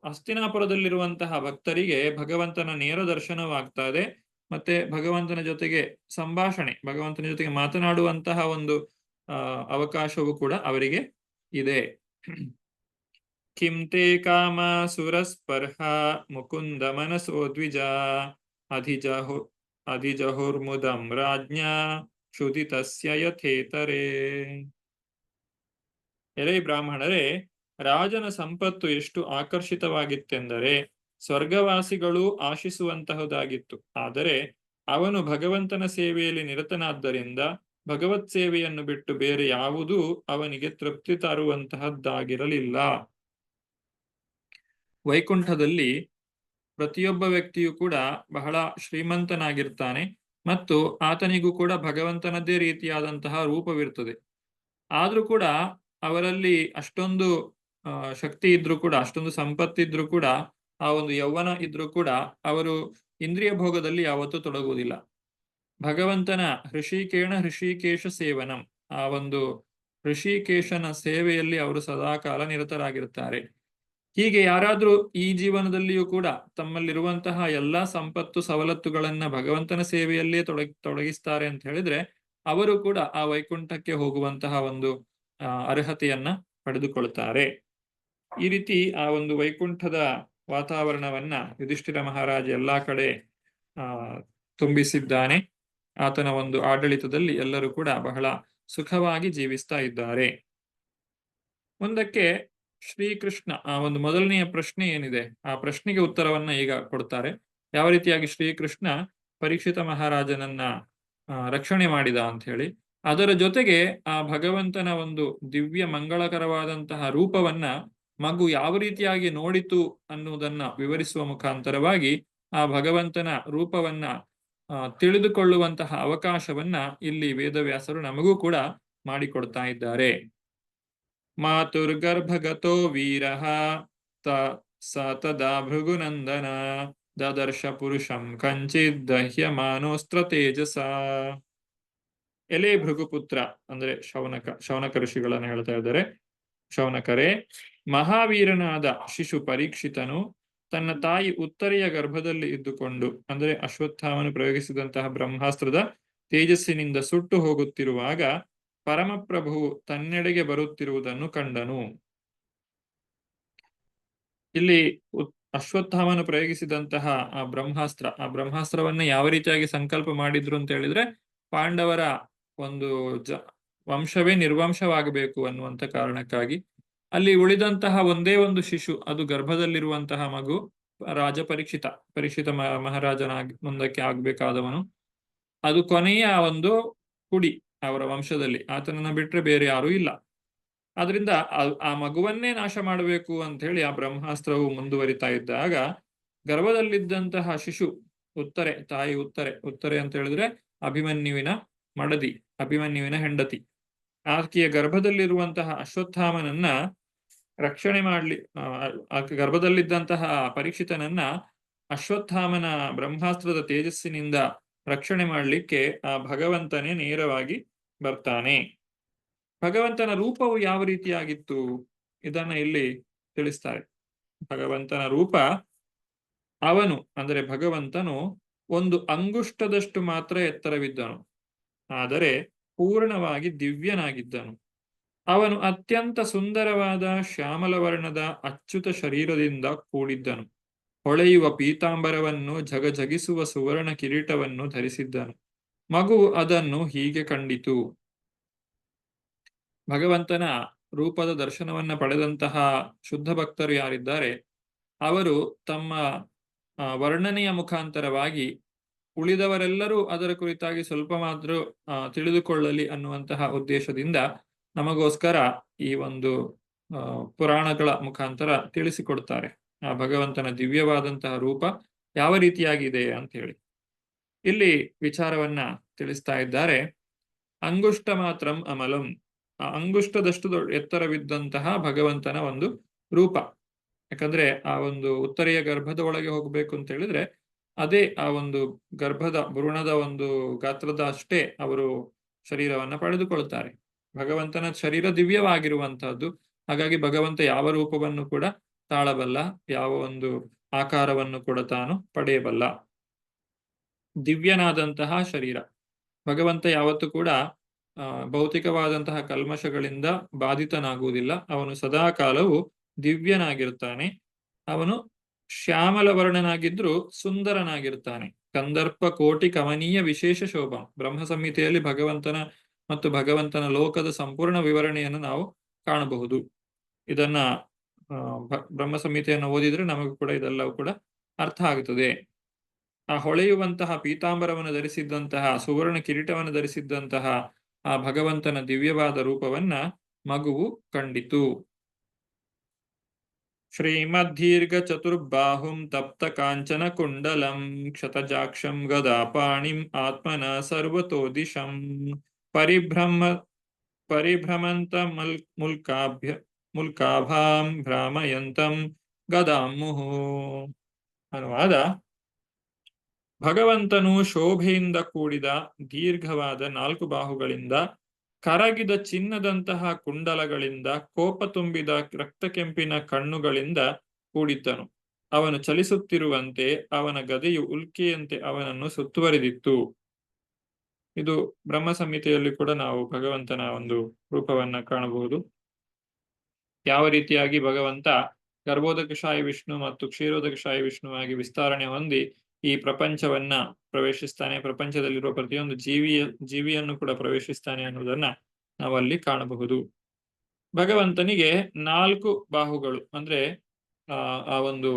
ಹಸ್ತಿನಾಪುರದಲ್ಲಿರುವಂತಹ ಭಕ್ತರಿಗೆ ಭಗವಂತನ ನೇರ ದರ್ಶನವಾಗ್ತಾ ಇದೆ. ಮತ್ತೆ ಭಗವಂತನ ಜೊತೆಗೆ ಸಂಭಾಷಣೆ, ಭಗವಂತನ ಜೊತೆಗೆ ಮಾತನಾಡುವಂತಹ ಒಂದು ಅವಕಾಶವೂ ಕೂಡ ಅವರಿಗೆ ಇದೆ. ಕಿಂ ತೇ ಕಾಮ ಸುರಸ್ಪರ್ಹ ಮುಕುಂದ ಮನಸೋ ದ್ವಿಜ ಅಧಿಜಹುರ್ಮುದಂ ರಾಜ್ಞಾ ಕ್ಷುದಿತಸ್ಯ ಯಥೇತರೇ. ಎಲೈ ಬ್ರಾಹ್ಮಣರೇ, ರಾಜನ ಸಂಪತ್ತು ಎಷ್ಟು ಆಕರ್ಷಿತವಾಗಿತ್ತೆಂದರೆ ಸ್ವರ್ಗವಾಸಿಗಳು ಆಶಿಸುವಂತಹದಾಗಿತ್ತು. ಆದರೆ ಅವನು ಭಗವಂತನ ಸೇವೆಯಲ್ಲಿ ನಿರತನಾದ್ದರಿಂದ ಭಗವತ್ ಸೇವೆಯನ್ನು ಬಿಟ್ಟು ಬೇರೆ ಯಾವುದೂ ಅವನಿಗೆ ತೃಪ್ತಿ ತರುವಂತಹದ್ದಾಗಿರಲಿಲ್ಲ. ವೈಕುಂಠದಲ್ಲಿ ಪ್ರತಿಯೊಬ್ಬ ವ್ಯಕ್ತಿಯು ಕೂಡ ಬಹಳ ಶ್ರೀಮಂತನಾಗಿರ್ತಾನೆ ಮತ್ತು ಆತನಿಗೂ ಕೂಡ ಭಗವಂತನದ್ದೇ ರೀತಿಯಾದಂತಹ ರೂಪವಿರ್ತದೆ. ಆದ್ರೂ ಕೂಡ ಅವರಲ್ಲಿ ಅಷ್ಟೊಂದು ಶಕ್ತಿ ಇದ್ರೂ ಕೂಡ, ಅಷ್ಟೊಂದು ಸಂಪತ್ತಿದ್ರೂ ಕೂಡ, ಆ ಒಂದು ಯೌವನ ಇದ್ರೂ ಕೂಡ ಅವರು ಇಂದ್ರಿಯ ಭೋಗದಲ್ಲಿ ಯಾವತ್ತೂ ತೊಡಗುವುದಿಲ್ಲ. ಭಗವಂತನ ಹೃಷಿಕೇಶ ಸೇವನಂ, ಆ ಒಂದು ಹೃಷಿಕೇಶನ ಸೇವೆಯಲ್ಲಿ ಅವರು ಸದಾಕಾಲ ನಿರತರಾಗಿರ್ತಾರೆ. ಹೀಗೆ ಯಾರಾದ್ರೂ ಈ ಜೀವನದಲ್ಲಿಯೂ ಕೂಡ ತಮ್ಮಲ್ಲಿರುವಂತಹ ಎಲ್ಲಾ ಸಂಪತ್ತು ಸವಲತ್ತುಗಳನ್ನ ಭಗವಂತನ ಸೇವೆಯಲ್ಲೇ ತೊಡಗಿಸ್ತಾರೆ ಅಂತ ಹೇಳಿದ್ರೆ ಅವರು ಕೂಡ ಆ ವೈಕುಂಠಕ್ಕೆ ಹೋಗುವಂತಹ ಒಂದು ಅರ್ಹತೆಯನ್ನ ಪಡೆದುಕೊಳ್ತಾರೆ. ಈ ರೀತಿ ಆ ಒಂದು ವೈಕುಂಠದ ವಾತಾವರಣವನ್ನ ಯುಧಿಷ್ಠಿರ ಮಹಾರಾಜ ಎಲ್ಲಾ ಕಡೆ ತುಂಬಿಸಿದ್ದಾನೆ. ಆತನ ಒಂದು ಆಡಳಿತದಲ್ಲಿ ಎಲ್ಲರೂ ಕೂಡ ಬಹಳ ಸುಖವಾಗಿ ಜೀವಿಸ್ತಾ ಇದ್ದಾರೆ. ಮುಂದಕ್ಕೆ ಶ್ರೀಕೃಷ್ಣ ಆ ಒಂದು ಮೊದಲನೆಯ ಪ್ರಶ್ನೆ ಏನಿದೆ ಆ ಪ್ರಶ್ನೆಗೆ ಉತ್ತರವನ್ನ ಈಗ ಕೊಡ್ತಾರೆ. ಯಾವ ರೀತಿಯಾಗಿ ಶ್ರೀಕೃಷ್ಣ ಪರೀಕ್ಷಿತ ಮಹಾರಾಜನನ್ನ ರಕ್ಷಣೆ ಮಾಡಿದ ಅಂತ ಹೇಳಿ, ಅದರ ಜೊತೆಗೆ ಆ ಭಗವಂತನ ಒಂದು ದಿವ್ಯ ಮಂಗಳಕರವಾದಂತಹ ರೂಪವನ್ನ ಮಗು ಯಾವ ರೀತಿಯಾಗಿ ನೋಡಿತು ಅನ್ನುವುದನ್ನ ವಿವರಿಸುವ ಮುಖಾಂತರವಾಗಿ ಆ ಭಗವಂತನ ರೂಪವನ್ನ ತಿಳಿದುಕೊಳ್ಳುವಂತಹ ಅವಕಾಶವನ್ನ ಇಲ್ಲಿ ವೇದವ್ಯಾಸರು ನಮಗೂ ಕೂಡ ಮಾಡಿಕೊಡ್ತಾ ಇದ್ದಾರೆ. ಮಾತುರ್ಗರ್ಭಗತೋ ವೀರಃ ಸ ತದಾ ಭೃಗುನಂದನ ದದರ್ಶ ಪುರುಷಂ ಕಂಚಿತ್ ದಹ್ಯಮಾನೋಸ್ತ್ರ ತೇಜಸ. ಎಲೆ ಭೃಗುಪುತ್ರ ಅಂದ್ರೆ ಶೌನಕ ಋಷಿಗಳನ್ನು ಹೇಳ್ತಾ ಇದ್ದಾರೆ. ಶೌನಕರೇ, ಮಹಾವೀರನಾದ ಶಿಶು ಪರೀಕ್ಷಿತನು ತನ್ನ ತಾಯಿ ಉತ್ತರೆಯ ಗರ್ಭದಲ್ಲಿ ಇದ್ದುಕೊಂಡು ಅಂದ್ರೆ ಅಶ್ವತ್ಥಾಮನು ಪ್ರಯೋಗಿಸಿದಂತಹ ಬ್ರಹ್ಮಾಸ್ತ್ರದ ತೇಜಸ್ಸಿನಿಂದ ಸುಟ್ಟು ಹೋಗುತ್ತಿರುವಾಗ ಪರಮಪ್ರಭುವು ತನ್ನೆಡೆಗೆ ಬರುತ್ತಿರುವುದನ್ನು ಕಂಡನು. ಇಲ್ಲಿ ಅಶ್ವತ್ಥಾಮನು ಪ್ರಯೋಗಿಸಿದಂತಹ ಆ ಬ್ರಹ್ಮಾಸ್ತ್ರವನ್ನ ಯಾವ ರೀತಿಯಾಗಿ ಸಂಕಲ್ಪ ಮಾಡಿದ್ರು ಅಂತ ಹೇಳಿದ್ರೆ, ಪಾಂಡವರ ಒಂದು ವಂಶವೇ ನಿರ್ವಂಶವಾಗಬೇಕು ಅನ್ನುವಂತ ಕಾರಣಕ್ಕಾಗಿ. ಅಲ್ಲಿ ಉಳಿದಂತಹ ಒಂದೇ ಒಂದು ಶಿಶು, ಅದು ಗರ್ಭದಲ್ಲಿರುವಂತಹ ಮಗು ರಾಜ ಪರೀಕ್ಷಿತ ಮಹಾರಾಜನ ಮುಂದಕ್ಕೆ ಆಗ್ಬೇಕಾದವನು. ಅದು ಕೊನೆಯ ಒಂದು ಕುಡಿ ಅವರ ವಂಶದಲ್ಲಿ, ಆತನನ್ನ ಬಿಟ್ರೆ ಬೇರೆ ಯಾರೂ ಇಲ್ಲ. ಆದ್ರಿಂದ ಆ ಮಗುವನ್ನೇ ನಾಶ ಮಾಡಬೇಕು ಅಂತ ಹೇಳಿ ಆ ಬ್ರಹ್ಮಾಸ್ತ್ರವು ಮುಂದುವರಿತಾ ಇದ್ದಾಗ ಗರ್ಭದಲ್ಲಿದ್ದಂತಹ ಶಿಶು ತಾಯಿ ಉತ್ತರೆ ಅಂತ ಹೇಳಿದ್ರೆ ಅಭಿಮನ್ಯುವಿನ ಮಡದಿ, ಅಭಿಮನ್ಯುವಿನ ಹೆಂಡತಿ. ಆಕೆಯ ಗರ್ಭದಲ್ಲಿರುವಂತಹ ಅಶ್ವತ್ಥಾಮನನ್ನ ರಕ್ಷಣೆ ಗರ್ಭದಲ್ಲಿದ್ದಂತಹ ಪರೀಕ್ಷಿತನನ್ನ ಅಶ್ವತ್ಥಾಮನ ಬ್ರಹ್ಮಾಸ್ತ್ರದ ತೇಜಸ್ಸಿನಿಂದ ರಕ್ಷಣೆ ಮಾಡಲಿಕ್ಕೆ ಆ ಭಗವಂತನೇ ನೇರವಾಗಿ ಬರ್ತಾನೆ. ಭಗವಂತನ ರೂಪವು ಯಾವ ರೀತಿಯಾಗಿತ್ತು ಇದನ್ನ ಇಲ್ಲಿ ತಿಳಿಸ್ತಾರೆ. ಭಗವಂತನ ರೂಪ, ಅವನು ಅಂದ್ರೆ ಭಗವಂತನು ಒಂದು ಅಂಗುಷ್ಟದಷ್ಟು ಮಾತ್ರ ಎತ್ತರವಿದ್ದನು, ಆದರೆ ಪೂರ್ಣವಾಗಿ ದಿವ್ಯನಾಗಿದ್ದನು. ಅವನು ಅತ್ಯಂತ ಸುಂದರವಾದ ಶ್ಯಾಮಲವರ್ಣದ ಅಚ್ಯುತ ಶರೀರದಿಂದ ಕೂಡಿದ್ದನು. ಹೊಳೆಯುವ ಪೀತಾಂಬರವನ್ನು ಝಗಝಗಿಸುವ ಸುವರ್ಣ ಕಿರೀಟವನ್ನು ಧರಿಸಿದ್ದನು. ಮಗು ಅದನ್ನು ಹೀಗೆ ಕಂಡಿತು. ಭಗವಂತನ ರೂಪದ ದರ್ಶನವನ್ನ ಪಡೆದಂತಹ ಶುದ್ಧ ಭಕ್ತರು ಯಾರಿದ್ದಾರೆ, ಅವರು ತಮ್ಮ ವರ್ಣನೆಯ ಮುಖಾಂತರವಾಗಿ ಉಳಿದವರೆಲ್ಲರೂ ಅದರ ಕುರಿತಾಗಿ ಸ್ವಲ್ಪ ಮಾತ್ರ ತಿಳಿದುಕೊಳ್ಳಲಿ ಅನ್ನುವಂತಹ ಉದ್ದೇಶದಿಂದ ನಮಗೋಸ್ಕರ ಈ ಒಂದು ಪುರಾಣಗಳ ಮುಖಾಂತರ ತಿಳಿಸಿಕೊಡ್ತಾರೆ ಆ ಭಗವಂತನ ದಿವ್ಯವಾದಂತಹ ರೂಪ ಯಾವ ರೀತಿಯಾಗಿದೆ ಅಂತ ಹೇಳಿ. ಇಲ್ಲಿ ವಿಚಾರವನ್ನ ತಿಳಿಸ್ತಾ ಇದ್ದಾರೆ. ಅಂಗುಷ್ಟ ಮಾತ್ರಂ ಅಮಲಂ, ಅಂಗುಷ್ಟದಷ್ಟು ಎತ್ತರವಿದ್ದಂತಹ ಭಗವಂತನ ಒಂದು ರೂಪ. ಯಾಕಂದ್ರೆ ಆ ಒಂದು ಉತ್ತರೆಯ ಗರ್ಭದ ಒಳಗೆ ಹೋಗ್ಬೇಕು ಅಂತ ಹೇಳಿದ್ರೆ ಅದೇ ಆ ಒಂದು ಗರ್ಭದ ಭ್ರೂಣದ ಒಂದು ಗಾತ್ರದ ಅಷ್ಟೇ ಅವರು ಶರೀರವನ್ನ ಪಡೆದುಕೊಳ್ತಾರೆ. ಭಗವಂತನ ಶರೀರ ದಿವ್ಯವಾಗಿರುವಂತಹದ್ದು. ಹಾಗಾಗಿ ಭಗವಂತ ಯಾವ ರೂಪವನ್ನು ಕೂಡ ತಾಳಬಲ್ಲ, ಯಾವ ಒಂದು ಆಕಾರವನ್ನು ಕೂಡ ತಾನು ಪಡೆಯಬಲ್ಲ. ದಿವ್ಯನಾದಂತಹ ಶರೀರ. ಭಗವಂತ ಯಾವತ್ತೂ ಕೂಡ ಭೌತಿಕವಾದಂತಹ ಕಲ್ಮಶಗಳಿಂದ ಬಾಧಿತನಾಗುವುದಿಲ್ಲ. ಅವನು ಸದಾ ಕಾಲವು ದಿವ್ಯನಾಗಿರ್ತಾನೆ. ಅವನು ಶ್ಯಾಮಲ ವರ್ಣನಾಗಿದ್ರು ಸುಂದರನಾಗಿರ್ತಾನೆ. ಕಂದರ್ಪ ಕೋಟಿ ಕಮನೀಯ ವಿಶೇಷ ಶೋಭಂ. ಬ್ರಹ್ಮ ಸಂಹಿತೆಯಲ್ಲಿ ಭಗವಂತನ ಲೋಕದ ಸಂಪೂರ್ಣ ವಿವರಣೆಯನ್ನು ನಾವು ಕಾಣಬಹುದು. ಇದನ್ನ ಬ್ರಹ್ಮ ಸಂಹಿತೆಯನ್ನು ಓದಿದ್ರೆ ನಮಗೂ ಕೂಡ ಇದೆಲ್ಲವೂ ಕೂಡ ಅರ್ಥ ಆಗುತ್ತದೆ. ಆ ಹೊಳೆಯುವಂತಹ ಪೀತಾಂಬರವನ್ನು ಧರಿಸಿದ್ದಂತಹ, ಸುವರ್ಣ ಕಿರೀಟವನ್ನು ಧರಿಸಿದ್ದಂತಹ ಆ ಭಗವಂತನ ದಿವ್ಯವಾದ ರೂಪವನ್ನ ಮಗುವು ಕಂಡಿತು. ಶ್ರೀಮದ್ದೀರ್ಘ ಚತುರ್ಬಾಹುಂ ತಪ್ತ ಕಾಂಚನ ಕುಂಡಲಂ ಕ್ಷತಜಾಕ್ಷಂ ಗದಾಪಾಣಿಂ ಆತ್ಮನ ಸರ್ವತೋ ದಿಶಂ ಪರಿಭ್ರಮಂತ ಮುಲ್ಕಾಭಾಂ ಭ್ರಾಮಯಂತಂ ಗದಾಂ ಮುಹು. ಅನುವಾದ: ಭಗವಂತನು ಶೋಭೆಯಿಂದ ಕೂಡಿದ ದೀರ್ಘವಾದ 4 ಬಾಹುಗಳಿಂದ, ಕರಗಿದ ಚಿನ್ನದಂತಹ ಕುಂಡಲಗಳಿಂದ, ಕೋಪ ತುಂಬಿದ ರಕ್ತಕೆಂಪಿನ ಕಣ್ಣುಗಳಿಂದ ಕೂಡಿದ್ದನು. ಅವನು ಚಲಿಸುತ್ತಿರುವಂತೆ ಅವನ ಗದೆಯು ಉಲ್ಕೆಯಂತೆ ಅವನನ್ನು ಸುತ್ತುವರಿದಿತ್ತು. ಇದು ಬ್ರಹ್ಮ ಸಂಹಿತೆಯಲ್ಲಿ ಕೂಡ ನಾವು ಭಗವಂತನ ಒಂದು ರೂಪವನ್ನ ಕಾಣಬಹುದು. ಯಾವ ರೀತಿಯಾಗಿ ಭಗವಂತ ಗರ್ಭೋದಕಶಾಹಿ ವಿಷ್ಣು ಮತ್ತು ಕ್ಷೀರೋದಕಶಾಹಿ ವಿಷ್ಣುವಾಗಿ ವಿಸ್ತರಣೆ ಹೊಂದಿ ಈ ಪ್ರಪಂಚವನ್ನ ಪ್ರವೇಶಿಸ್ತಾನೆ, ಪ್ರಪಂಚದಲ್ಲಿರುವ ಪ್ರತಿಯೊಂದು ಜೀವಿಯನ್ನು ಕೂಡ ಪ್ರವೇಶಿಸ್ತಾನೆ ಅನ್ನೋದನ್ನ ನಾವಲ್ಲಿ ಕಾಣಬಹುದು. ಭಗವಂತನಿಗೆ 4 ಬಾಹುಗಳು, ಅಂದ್ರೆ ಆ ಒಂದು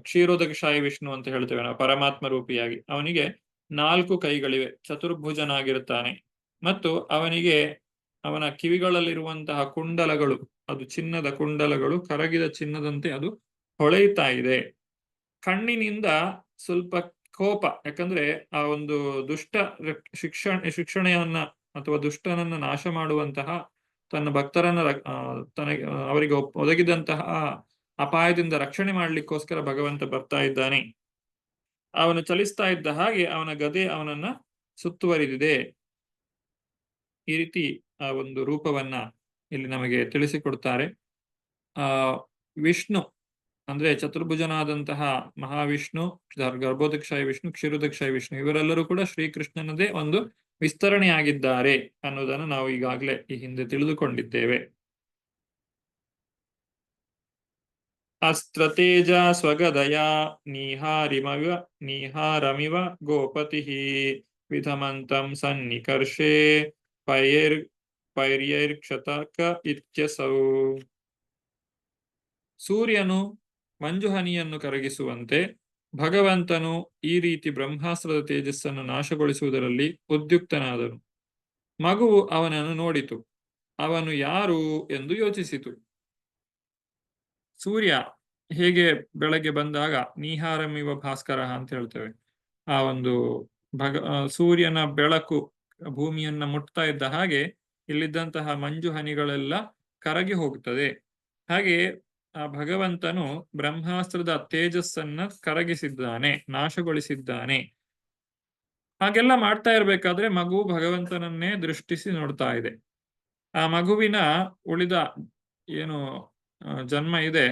ಕ್ಷೀರೋದಕಶಾಹಿ ವಿಷ್ಣು ಅಂತ ಹೇಳ್ತೇವೆ ನಾವು, ಪರಮಾತ್ಮ ರೂಪಿಯಾಗಿ ಅವನಿಗೆ 4 ಕೈಗಳಿವೆ, ಚತುರ್ಭುಜನಾಗಿರುತ್ತಾನೆ. ಮತ್ತು ಅವನ ಕಿವಿಗಳಲ್ಲಿರುವಂತಹ ಕುಂಡಲಗಳು, ಅದು ಚಿನ್ನದ ಕುಂಡಲಗಳು, ಕರಗಿದ ಚಿನ್ನದಂತೆ ಅದು ಹೊಳೆಯುತ್ತಾ ಇದೆ. ಕಣ್ಣಿನಿಂದ ಸ್ವಲ್ಪ ಕೋಪ, ಯಾಕಂದ್ರೆ ಆ ಒಂದು ದುಷ್ಟ ಶಿಕ್ಷಣೆಯನ್ನ ಅಥವಾ ದುಷ್ಟನನ್ನ ನಾಶ ಮಾಡುವಂತಹ ತನ್ನ ಭಕ್ತರನ್ನ ಅವರಿಗೆ ಒದಗಿದಂತಹ ಅಪಾಯದಿಂದ ರಕ್ಷಣೆ ಮಾಡಲಿಕ್ಕೋಸ್ಕರ ಭಗವಂತ ಬರ್ತಾ ಇದ್ದಾನೆ. ಅವನು ಚಲಿಸ್ತಾ ಇದ್ದ ಹಾಗೆ ಅವನ ಗದೆ ಅವನನ್ನ ಸುತ್ತುವರಿದಿದೆ. ಈ ರೀತಿ ಆ ಒಂದು ರೂಪವನ್ನ ಇಲ್ಲಿ ನಮಗೆ ತಿಳಿಸಿಕೊಡ್ತಾರೆ. ಆ ವಿಷ್ಣು ಅಂದ್ರೆ ಚತುರ್ಭುಜನಾದಂತಹ ಮಹಾವಿಷ್ಣು, ಗರ್ಭೋದಕ್ಷಾಯ ವಿಷ್ಣು, ಕ್ಷೀರೋದಕ್ಷಾಯ ವಿಷ್ಣು ಇವರೆಲ್ಲರೂ ಕೂಡ ಶ್ರೀಕೃಷ್ಣನದೇ ಒಂದು ವಿಸ್ತರಣೆಯಾಗಿದ್ದಾರೆ ಅನ್ನೋದನ್ನು ನಾವು ಈಗಾಗಲೇ ಈ ಹಿಂದೆ ತಿಳಿದುಕೊಂಡಿದ್ದೇವೆ. ಅಸ್ತ್ರತೇಜ ಸ್ವಗದಯ ನಿಹಾರಮಿವ ಗೋಪತಿಃ ವಿಧಮಂತಂ ಸನ್ನಿಕರ್ಷೆ ಪೈರ್ಯೈರ್ಕ್ಷತಕ ಇತ್ಯಸೌ. ಸೂರ್ಯನು ಮಂಜುಹನಿಯನ್ನು ಕರಗಿಸುವಂತೆ ಭಗವಂತನು ಈ ರೀತಿ ಬ್ರಹ್ಮಾಸ್ತ್ರದ ತೇಜಸ್ಸನ್ನು ನಾಶಗೊಳಿಸುವುದರಲ್ಲಿ ಉದ್ಯುಕ್ತನಾದನು. ಮಗುವು ಅವನನ್ನು ನೋಡಿತು. ಅವನು ಯಾರು ಎಂದು ಯೋಚಿಸಿತು. ಸೂರ್ಯ ಹೇಗೆ ಬೆಳಗ್ಗೆ ಬಂದಾಗ ನೀಹಾರಮಿವ ಭಾಸ್ಕರ ಅಂತ ಹೇಳ್ತೇವೆ, ಆ ಒಂದು ಸೂರ್ಯನ ಬೆಳಕು ಭೂಮಿಯನ್ನ ಮುಟ್ತಾ ಇದ್ದ ಹಾಗೆ ಇಲ್ಲಿದ್ದಂತಹ ಮಂಜು ಹನಿಗಳೆಲ್ಲ ಕರಗಿ ಹೋಗುತ್ತದೆ. ಹಾಗೆ ಆ ಭಗವಂತನು ಬ್ರಹ್ಮಾಸ್ತ್ರದ ತೇಜಸ್ಸನ್ನ ಕರಗಿಸಿದ್ದಾನೆ, ನಾಶಗೊಳಿಸಿದ್ದಾನೆ. ಹಾಗೆಲ್ಲ ಮಾಡ್ತಾ ಇರ್ಬೇಕಾದ್ರೆ ಮಗು ಭಗವಂತನನ್ನೇ ದೃಷ್ಟಿಸಿ ನೋಡ್ತಾ ಇದೆ. ಆ ಮಗುವಿನ ಉಳಿದ ಏನು ಜನ್ಮ ಇದೆ,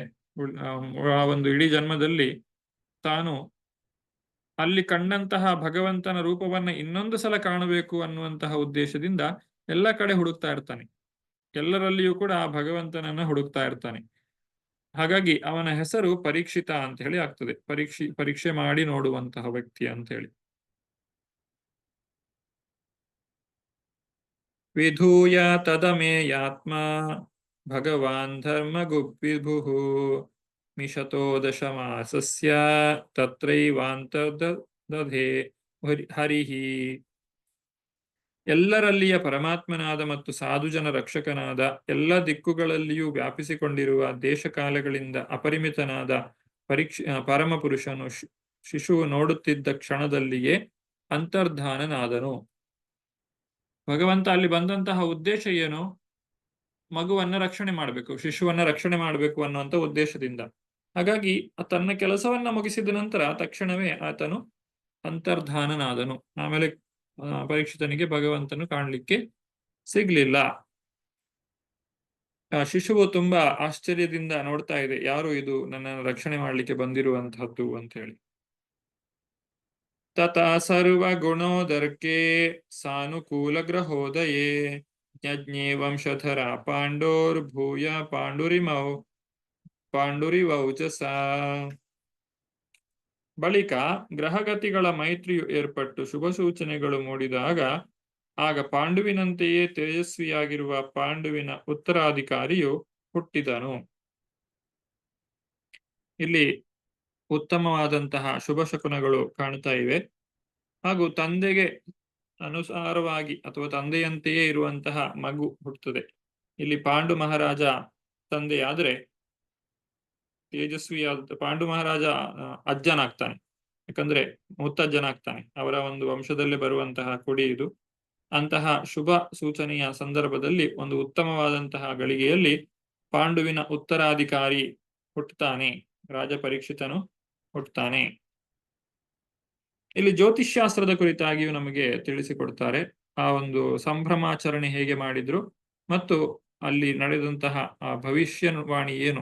ಆ ಒಂದು ಇಡೀ ಜನ್ಮದಲ್ಲಿ ತಾನು ಅಲ್ಲಿ ಕಂಡಂತಹ ಭಗವಂತನ ರೂಪವನ್ನ ಇನ್ನೊಂದು ಸಲ ಕಾಣಬೇಕು ಅನ್ನುವಂತಹ ಉದ್ದೇಶದಿಂದ ಎಲ್ಲ ಕಡೆ ಹುಡುಕ್ತಾ ಇರ್ತಾನೆ. ಎಲ್ಲರಲ್ಲಿಯೂ ಕೂಡ ಆ ಭಗವಂತನನ್ನ ಹುಡುಕ್ತಾ ಇರ್ತಾನೆ. ಹಾಗಾಗಿ ಅವನ ಹೆಸರು ಪರೀಕ್ಷಿತ ಅಂತ ಹೇಳಿ ಆಗ್ತದೆ. ಪರೀಕ್ಷೆ ಮಾಡಿ ನೋಡುವಂತಹ ವ್ಯಕ್ತಿ ಅಂತ ಹೇಳಿ. ವಿಧೂಯ ತದಮೇಯಾತ್ಮ ಭಗವಾನ್ ಧರ್ಮಗುಬ್ಬಿಭುಃ ಮಿಷತೋ ದಶಮಾಸಸ್ಯ ತತ್ರೈವಾಂತರ್ದಧೇ ಹರಿಹಿ. ಎಲ್ಲರಲ್ಲಿಯ ಪರಮಾತ್ಮನಾದ ಮತ್ತು ಸಾಧುಜನ ರಕ್ಷಕನಾದ ಎಲ್ಲ ದಿಕ್ಕುಗಳಲ್ಲಿಯೂ ವ್ಯಾಪಿಸಿಕೊಂಡಿರುವ ದೇಶಕಾಲಗಳಿಂದ ಅಪರಿಮಿತನಾದ ಪರಮಪುರುಷನು ಶಿಶುವು ನೋಡುತ್ತಿದ್ದ ಕ್ಷಣದಲ್ಲಿಯೇ ಅಂತರ್ಧಾನನಾದನು. ಭಗವಂತ ಅಲ್ಲಿ ಬಂದಂತಹ ಉದ್ದೇಶ ಏನು? ಮಗುವನ್ನ ರಕ್ಷಣೆ ಮಾಡಬೇಕು, ಶಿಶುವನ್ನ ರಕ್ಷಣೆ ಮಾಡಬೇಕು ಅನ್ನುವಂಥ ಉದ್ದೇಶದಿಂದ. ಹಾಗಾಗಿ ತನ್ನ ಕೆಲಸವನ್ನ ಮುಗಿಸಿದ ನಂತರ ತಕ್ಷಣವೇ ಆತನು ಅಂತರ್ಧಾನನಾದನು. ಆಮೇಲೆ ಪರೀಕ್ಷಿತನಿಗೆ ಭಗವಂತನು ಕಾಣಲಿಕ್ಕೆ ಸಿಗ್ಲಿಲ್ಲ. ಶಿಶುವು ತುಂಬಾ ಆಶ್ಚರ್ಯದಿಂದ ನೋಡ್ತಾ ಇದೆ, ಯಾರು ಇದು ನನ್ನನ್ನು ರಕ್ಷಣೆ ಮಾಡಲಿಕ್ಕೆ ಬಂದಿರುವಂತಹದ್ದು ಅಂತ ಹೇಳಿ. ತಥಾ ಸರ್ವ ಗುಣೋದರ್ಕೆ ಸಾನುಕೂಲ ಗ್ರಹೋದಯೇ ಯಜ್ಞೇ ವಂಶಧರ ಪಾಂಡೋರ್ಭೂಯ ಪಾಂಡುರಿವೌಜಸ. ಬಳಿಕ ಗ್ರಹಗತಿಗಳ ಮೈತ್ರಿಯು ಏರ್ಪಟ್ಟು ಶುಭ ಸೂಚನೆಗಳು ಮೂಡಿದಾಗ ಆಗ ಪಾಂಡುವಿನಂತೆಯೇ ತೇಜಸ್ವಿಯಾಗಿರುವ ಪಾಂಡುವಿನ ಉತ್ತರಾಧಿಕಾರಿಯು ಹುಟ್ಟಿದನು. ಇಲ್ಲಿ ಉತ್ತಮವಾದಂತಹ ಶುಭ ಶಕುನಗಳು ಕಾಣ್ತಾ ಇವೆ. ಹಾಗೂ ತಂದೆಗೆ ಅನುಸಾರವಾಗಿ ಅಥವಾ ತಂದೆಯಂತೆಯೇ ಇರುವಂತಹ ಮಗು ಹುಟ್ಟುತ್ತದೆ. ಇಲ್ಲಿ ಪಾಂಡು ಮಹಾರಾಜ ತಂದೆಯಾದ್ರೆ ತೇಜಸ್ವಿಯಾದ ಪಾಂಡು ಮಹಾರಾಜ ಅಜ್ಜನಾಗ್ತಾನೆ, ಯಾಕಂದ್ರೆ ಮುತ್ತಜ್ಜನಾಗ್ತಾನೆ. ಅವರ ಒಂದು ವಂಶದಲ್ಲೇ ಬರುವಂತಹ ಕುಡಿ ಇದು. ಅಂತಹ ಶುಭ ಸೂಚನೆಯ ಸಂದರ್ಭದಲ್ಲಿ ಒಂದು ಉತ್ತಮವಾದಂತಹ ಗಳಿಗೆಯಲ್ಲಿ ಪಾಂಡುವಿನ ಉತ್ತರಾಧಿಕಾರಿ ಹುಟ್ಟುತ್ತಾನೆ, ರಾಜ ಪರೀಕ್ಷಿತನು ಹುಟ್ಟುತ್ತಾನೆ. ಇಲ್ಲಿ ಜ್ಯೋತಿಷ್ಶಾಸ್ತ್ರದ ಕುರಿತಾಗಿಯೂ ನಮಗೆ ತಿಳಿಸಿಕೊಡ್ತಾರೆ. ಆ ಒಂದು ಸಂಭ್ರಮಾಚರಣೆ ಹೇಗೆ ಮಾಡಿದ್ರು ಮತ್ತು ಅಲ್ಲಿ ನಡೆದಂತಹ ಆ ಭವಿಷ್ಯವಾಣಿ ಏನು.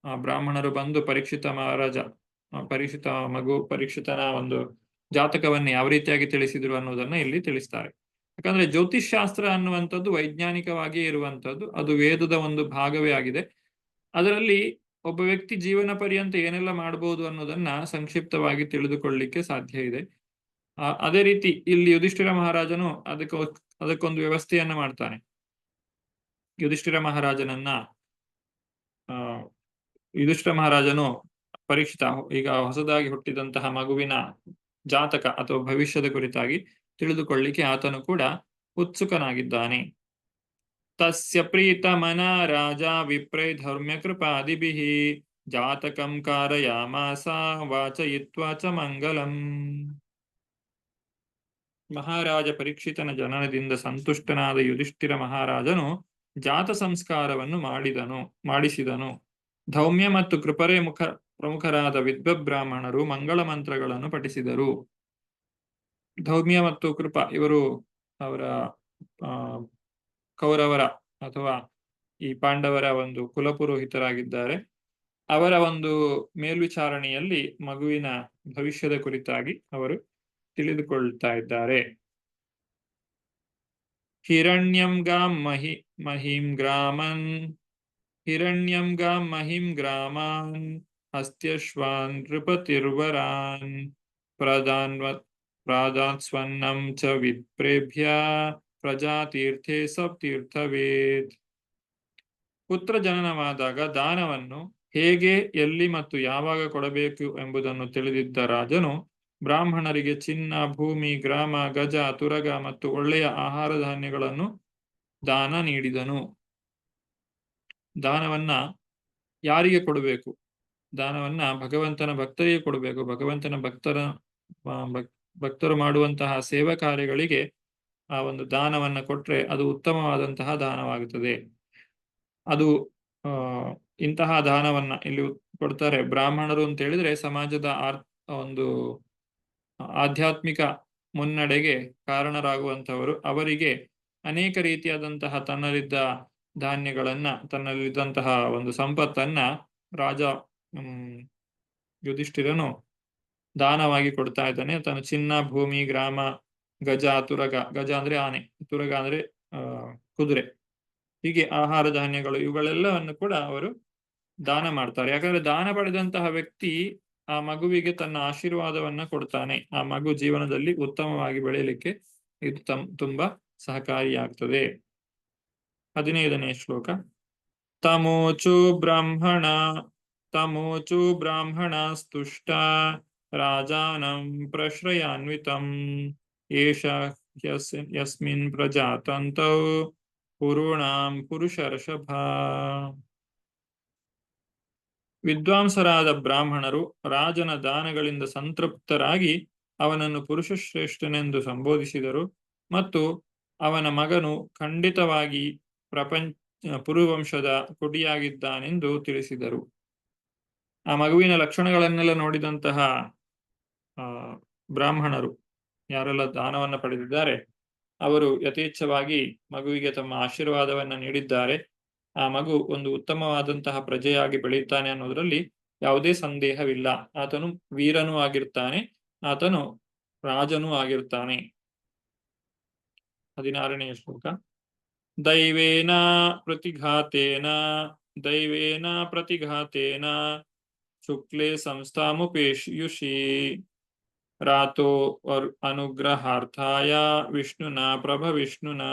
ಆ ಬ್ರಾಹ್ಮಣರು ಬಂದು ಪರೀಕ್ಷಿತನ ಒಂದು ಜಾತಕವನ್ನು ಯಾವ ರೀತಿಯಾಗಿ ತಿಳಿಸಿದ್ರು ಅನ್ನೋದನ್ನ ಇಲ್ಲಿ ತಿಳಿಸ್ತಾರೆ. ಯಾಕಂದ್ರೆ ಜ್ಯೋತಿಷ್ಶಾಸ್ತ್ರ ಅನ್ನುವಂಥದ್ದು ವೈಜ್ಞಾನಿಕವಾಗಿ ಇರುವಂತದ್ದು, ಅದು ವೇದದ ಒಂದು ಭಾಗವೇ ಆಗಿದೆ. ಅದರಲ್ಲಿ ಒಬ್ಬ ವ್ಯಕ್ತಿ ಜೀವನ ಪರ್ಯಂತ ಏನೆಲ್ಲ ಮಾಡಬಹುದು ಅನ್ನೋದನ್ನ ಸಂಕ್ಷಿಪ್ತವಾಗಿ ತಿಳಿದುಕೊಳ್ಳಲಿಕ್ಕೆ ಸಾಧ್ಯ ಇದೆ. ಅದೇ ರೀತಿ ಇಲ್ಲಿ ಯುಧಿಷ್ಠಿರ ಮಹಾರಾಜನು ಅದಕ್ಕೊಂದು ವ್ಯವಸ್ಥೆಯನ್ನ ಮಾಡ್ತಾನೆ. ಯುಧಿಷ್ಠಿರ ಮಹಾರಾಜನು ಪರೀಕ್ಷಿತ ಈಗ ಹೊಸದಾಗಿ ಹುಟ್ಟಿದಂತಹ ಮಗುವಿನ ಜಾತಕ ಅಥವಾ ಭವಿಷ್ಯದ ಕುರಿತಾಗಿ ತಿಳಿದುಕೊಳ್ಳಿಕ್ಕೆ ಆತನು ಕೂಡ ಉತ್ಸುಕನಾಗಿದ್ದಾನೆ. ತಸ್ಯ ಪ್ರೀತಮನ ರಾಜ ವಿಪ್ರೈ ಧರ್ಮ್ಯ ಕೃಪಾದಿಭಿಃ ಜಾತಕಂ ಕಾರಯಾಮಾಸ ವಾಚಯಿತ್ವಾ ಚ ಮಂಗಲಂ. ಮಹಾರಾಜ ಪರೀಕ್ಷಿತನ ಜನನದಿಂದ ಸಂತುಷ್ಟನಾದ ಯುಧಿಷ್ಠಿರ ಮಹಾರಾಜನು ಜಾತ ಸಂಸ್ಕಾರವನ್ನು ಮಾಡಿಸಿದನು. ಧೌಮ್ಯ ಮತ್ತು ಕೃಪರೆ ಪ್ರಮುಖರಾದ ವಿದ್ವಬ್ರಾಹ್ಮಣರು ಮಂಗಳ ಮಂತ್ರಗಳನ್ನು ಪಠಿಸಿದರು. ಧೌಮ್ಯ ಮತ್ತು ಕೃಪ ಇವರು ಅವರ ಕೌರವರ ಅಥವಾ ಈ ಪಾಂಡವರ ಒಂದು ಕುಲಪುರೋಹಿತರಾಗಿದ್ದಾರೆ. ಅವರ ಒಂದು ಮೇಲ್ವಿಚಾರಣೆಯಲ್ಲಿ ಮಗುವಿನ ಭವಿಷ್ಯದ ಕುರಿತಾಗಿ ಅವರು ತಿಳಿದುಕೊಳ್ತಾ ಇದ್ದಾರೆ. ಹಿರಣ್ಯಂ ಗಾಂ ಮಹಿಂ ಗ್ರಾಮಾನ್ ಹಸ್ತ್ಯಶ್ವಾನ್ ನೃಪತಿರ್ವರಾನ್ ಪ್ರಾದಾನ್ಸ್ವನ್ನಂ ಚ ವಿಪ್ರೇಭ್ಯ ಪ್ರಜಾತೀರ್ಥೆ ಸಪ್ತೀರ್ಥವೇತ್. ಪುತ್ರ ಜನನವಾದಾಗ ದಾನವನ್ನು ಹೇಗೆ, ಎಲ್ಲಿ ಮತ್ತು ಯಾವಾಗ ಕೊಡಬೇಕು ಎಂಬುದನ್ನು ತಿಳಿದಿದ್ದ ರಾಜನು ಬ್ರಾಹ್ಮಣರಿಗೆ ಚಿನ್ನ, ಭೂಮಿ, ಗ್ರಾಮ, ಗಜ, ತುರಗ ಮತ್ತು ಒಳ್ಳೆಯ ಆಹಾರ ಧಾನ್ಯಗಳನ್ನು ದಾನ ನೀಡಿದನು. ದಾನವನ್ನ ಯಾರಿಗೆ ಕೊಡಬೇಕು? ದಾನವನ್ನ ಭಗವಂತನ ಭಕ್ತರಿಗೆ ಕೊಡಬೇಕು. ಭಗವಂತನ ಭಕ್ತರು ಮಾಡುವಂತಹ ಸೇವಾ ಕಾರ್ಯಗಳಿಗೆ ಆ ಒಂದು ದಾನವನ್ನ ಕೊಟ್ರೆ ಅದು ಉತ್ತಮವಾದಂತಹ ದಾನವಾಗುತ್ತದೆ. ಅದು ಇಂತಹ ದಾನವನ್ನ ಇಲ್ಲಿ ಕೊಡ್ತಾರೆ. ಬ್ರಾಹ್ಮಣರು ಅಂತ ಹೇಳಿದ್ರೆ ಸಮಾಜದ ಒಂದು ಆಧ್ಯಾತ್ಮಿಕ ಮುನ್ನಡೆಗೆ ಕಾರಣರಾಗುವಂತವರು. ಅವರಿಗೆ ಅನೇಕ ರೀತಿಯಾದಂತಹ ತನ್ನಲ್ಲಿದ್ದ ಧಾನ್ಯಗಳನ್ನ, ತನ್ನಲ್ಲಿದ್ದಂತಹ ಒಂದು ಸಂಪತ್ತನ್ನ ರಾಜ ಯುಧಿಷ್ಠಿರನು ದಾನವಾಗಿ ಕೊಡ್ತಾ ಇದ್ದಾನೆ. ತನ್ನ ಚಿನ್ನ, ಭೂಮಿ, ಗ್ರಾಮ, ಗಜ, ತುರಗ, ಗಜ ಅಂದ್ರೆ ಆನೆ, ತುರಗ ಅಂದ್ರೆ ಕುದುರೆ, ಹೀಗೆ ಆಹಾರ ಧಾನ್ಯಗಳು ಇವುಗಳೆಲ್ಲವನ್ನು ಕೂಡ ಅವರು ದಾನ ಮಾಡ್ತಾರೆ. ಯಾಕಂದ್ರೆ ದಾನ ಪಡೆದಂತಹ ವ್ಯಕ್ತಿ ಆ ಮಗುವಿಗೆ ತನ್ನ ಆಶೀರ್ವಾದವನ್ನ ಕೊಡ್ತಾನೆ. ಆ ಮಗು ಜೀವನದಲ್ಲಿ ಉತ್ತಮವಾಗಿ ಬೆಳೆಯಲಿಕ್ಕೆ ಇದು ತುಂಬಾ ಸಹಕಾರಿಯಾಗ್ತದೆ. 15ನೇ ಶ್ಲೋಕ. ತಮೋಚು ಬ್ರಾಹ್ಮಣ ಸ್ತುಷ್ಟ ರಾಜಾನಂ ಪ್ರಶ್ರಯಾನ್ವಿತಂ ಏಷ ಯಸ್ಮಿನ್ ಪ್ರಜಾತಂತೌ ಪುರುಣಾಂ ಪುರುಷರ್ಷಭ. ವಿದ್ವಾಂಸರಾದ ಬ್ರಾಹ್ಮಣರು ರಾಜನ ದಾನಗಳಿಂದ ಸಂತೃಪ್ತರಾಗಿ ಅವನನ್ನು ಪುರುಷಶ್ರೇಷ್ಠನೆಂದು ಸಂಬೋಧಿಸಿದರು ಮತ್ತು ಅವನ ಮಗನು ಖಂಡಿತವಾಗಿ ಪುರುವಂಶದ ಕುಡಿಯಾಗಿದ್ದಾನೆಂದು ತಿಳಿಸಿದರು. ಆ ಮಗುವಿನ ಲಕ್ಷಣಗಳನ್ನೆಲ್ಲ ನೋಡಿದಂತಹ ಬ್ರಾಹ್ಮಣರು ಯಾರೆಲ್ಲ ದಾನವನ್ನ ಪಡೆದಿದ್ದಾರೆ ಅವರು ಯಥೇಚ್ಛವಾಗಿ ಮಗುವಿಗೆ ತಮ್ಮ ಆಶೀರ್ವಾದವನ್ನ ನೀಡಿದ್ದಾರೆ. ಆ ಮಗು ಒಂದು ಉತ್ತಮವಾದಂತಹ ಪ್ರಜೆಯಾಗಿ ಬೆಳೆಯುತ್ತಾನೆ ಅನ್ನೋದರಲ್ಲಿ ಯಾವುದೇ ಸಂದೇಹವಿಲ್ಲ. ಆತನು ವೀರನೂ ಆಗಿರ್ತಾನೆ, ಆತನು ರಾಜನೂ ಆಗಿರ್ತಾನೆ. 16ನೇ ಶ್ಲೋಕ. ದೈವೇನ ಪ್ರತಿಘಾತೇನ ಶುಕ್ಲೇ ಸಂಸ್ಥಾಮುಪೇಯುಷಿ ರಾತೋ ಅನುಗ್ರಹಾರ್ಥಾಯ ವಿಷ್ಣುನಾ ಪ್ರಭವಿಷ್ಣುನಾ.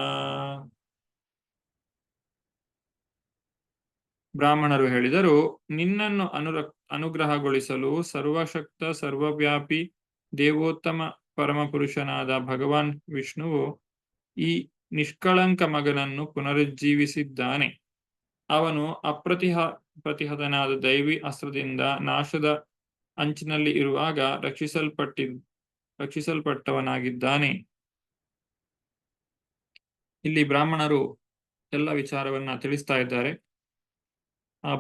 ಬ್ರಾಹ್ಮಣರು ಹೇಳಿದರು, ನಿನ್ನನ್ನು ಅನುಗ್ರಹಗೊಳಿಸಲು ಸರ್ವಶಕ್ತ ಸರ್ವವ್ಯಾಪಿ ದೇವೋತ್ತಮ ಪರಮಪುರುಷನಾದ ಭಗವಾನ್ ವಿಷ್ಣುವು ಈ ನಿಷ್ಕಳಂಕ ಮಗನನ್ನು ಪುನರುಜ್ಜೀವಿಸಿದ್ದಾನೆ. ಅವನು ಪ್ರತಿಹತನಾದ ದೈವಿ ಅಸ್ತ್ರದಿಂದ ನಾಶದ ಅಂಚಿನಲ್ಲಿ ಇರುವಾಗ ರಕ್ಷಿಸಲ್ಪಟ್ಟವನಾಗಿದ್ದಾನೆ. ಇಲ್ಲಿ ಬ್ರಾಹ್ಮಣರು ಎಲ್ಲ ವಿಚಾರವನ್ನ ತಿಳಿಸ್ತಾ ಇದ್ದಾರೆ. ಆ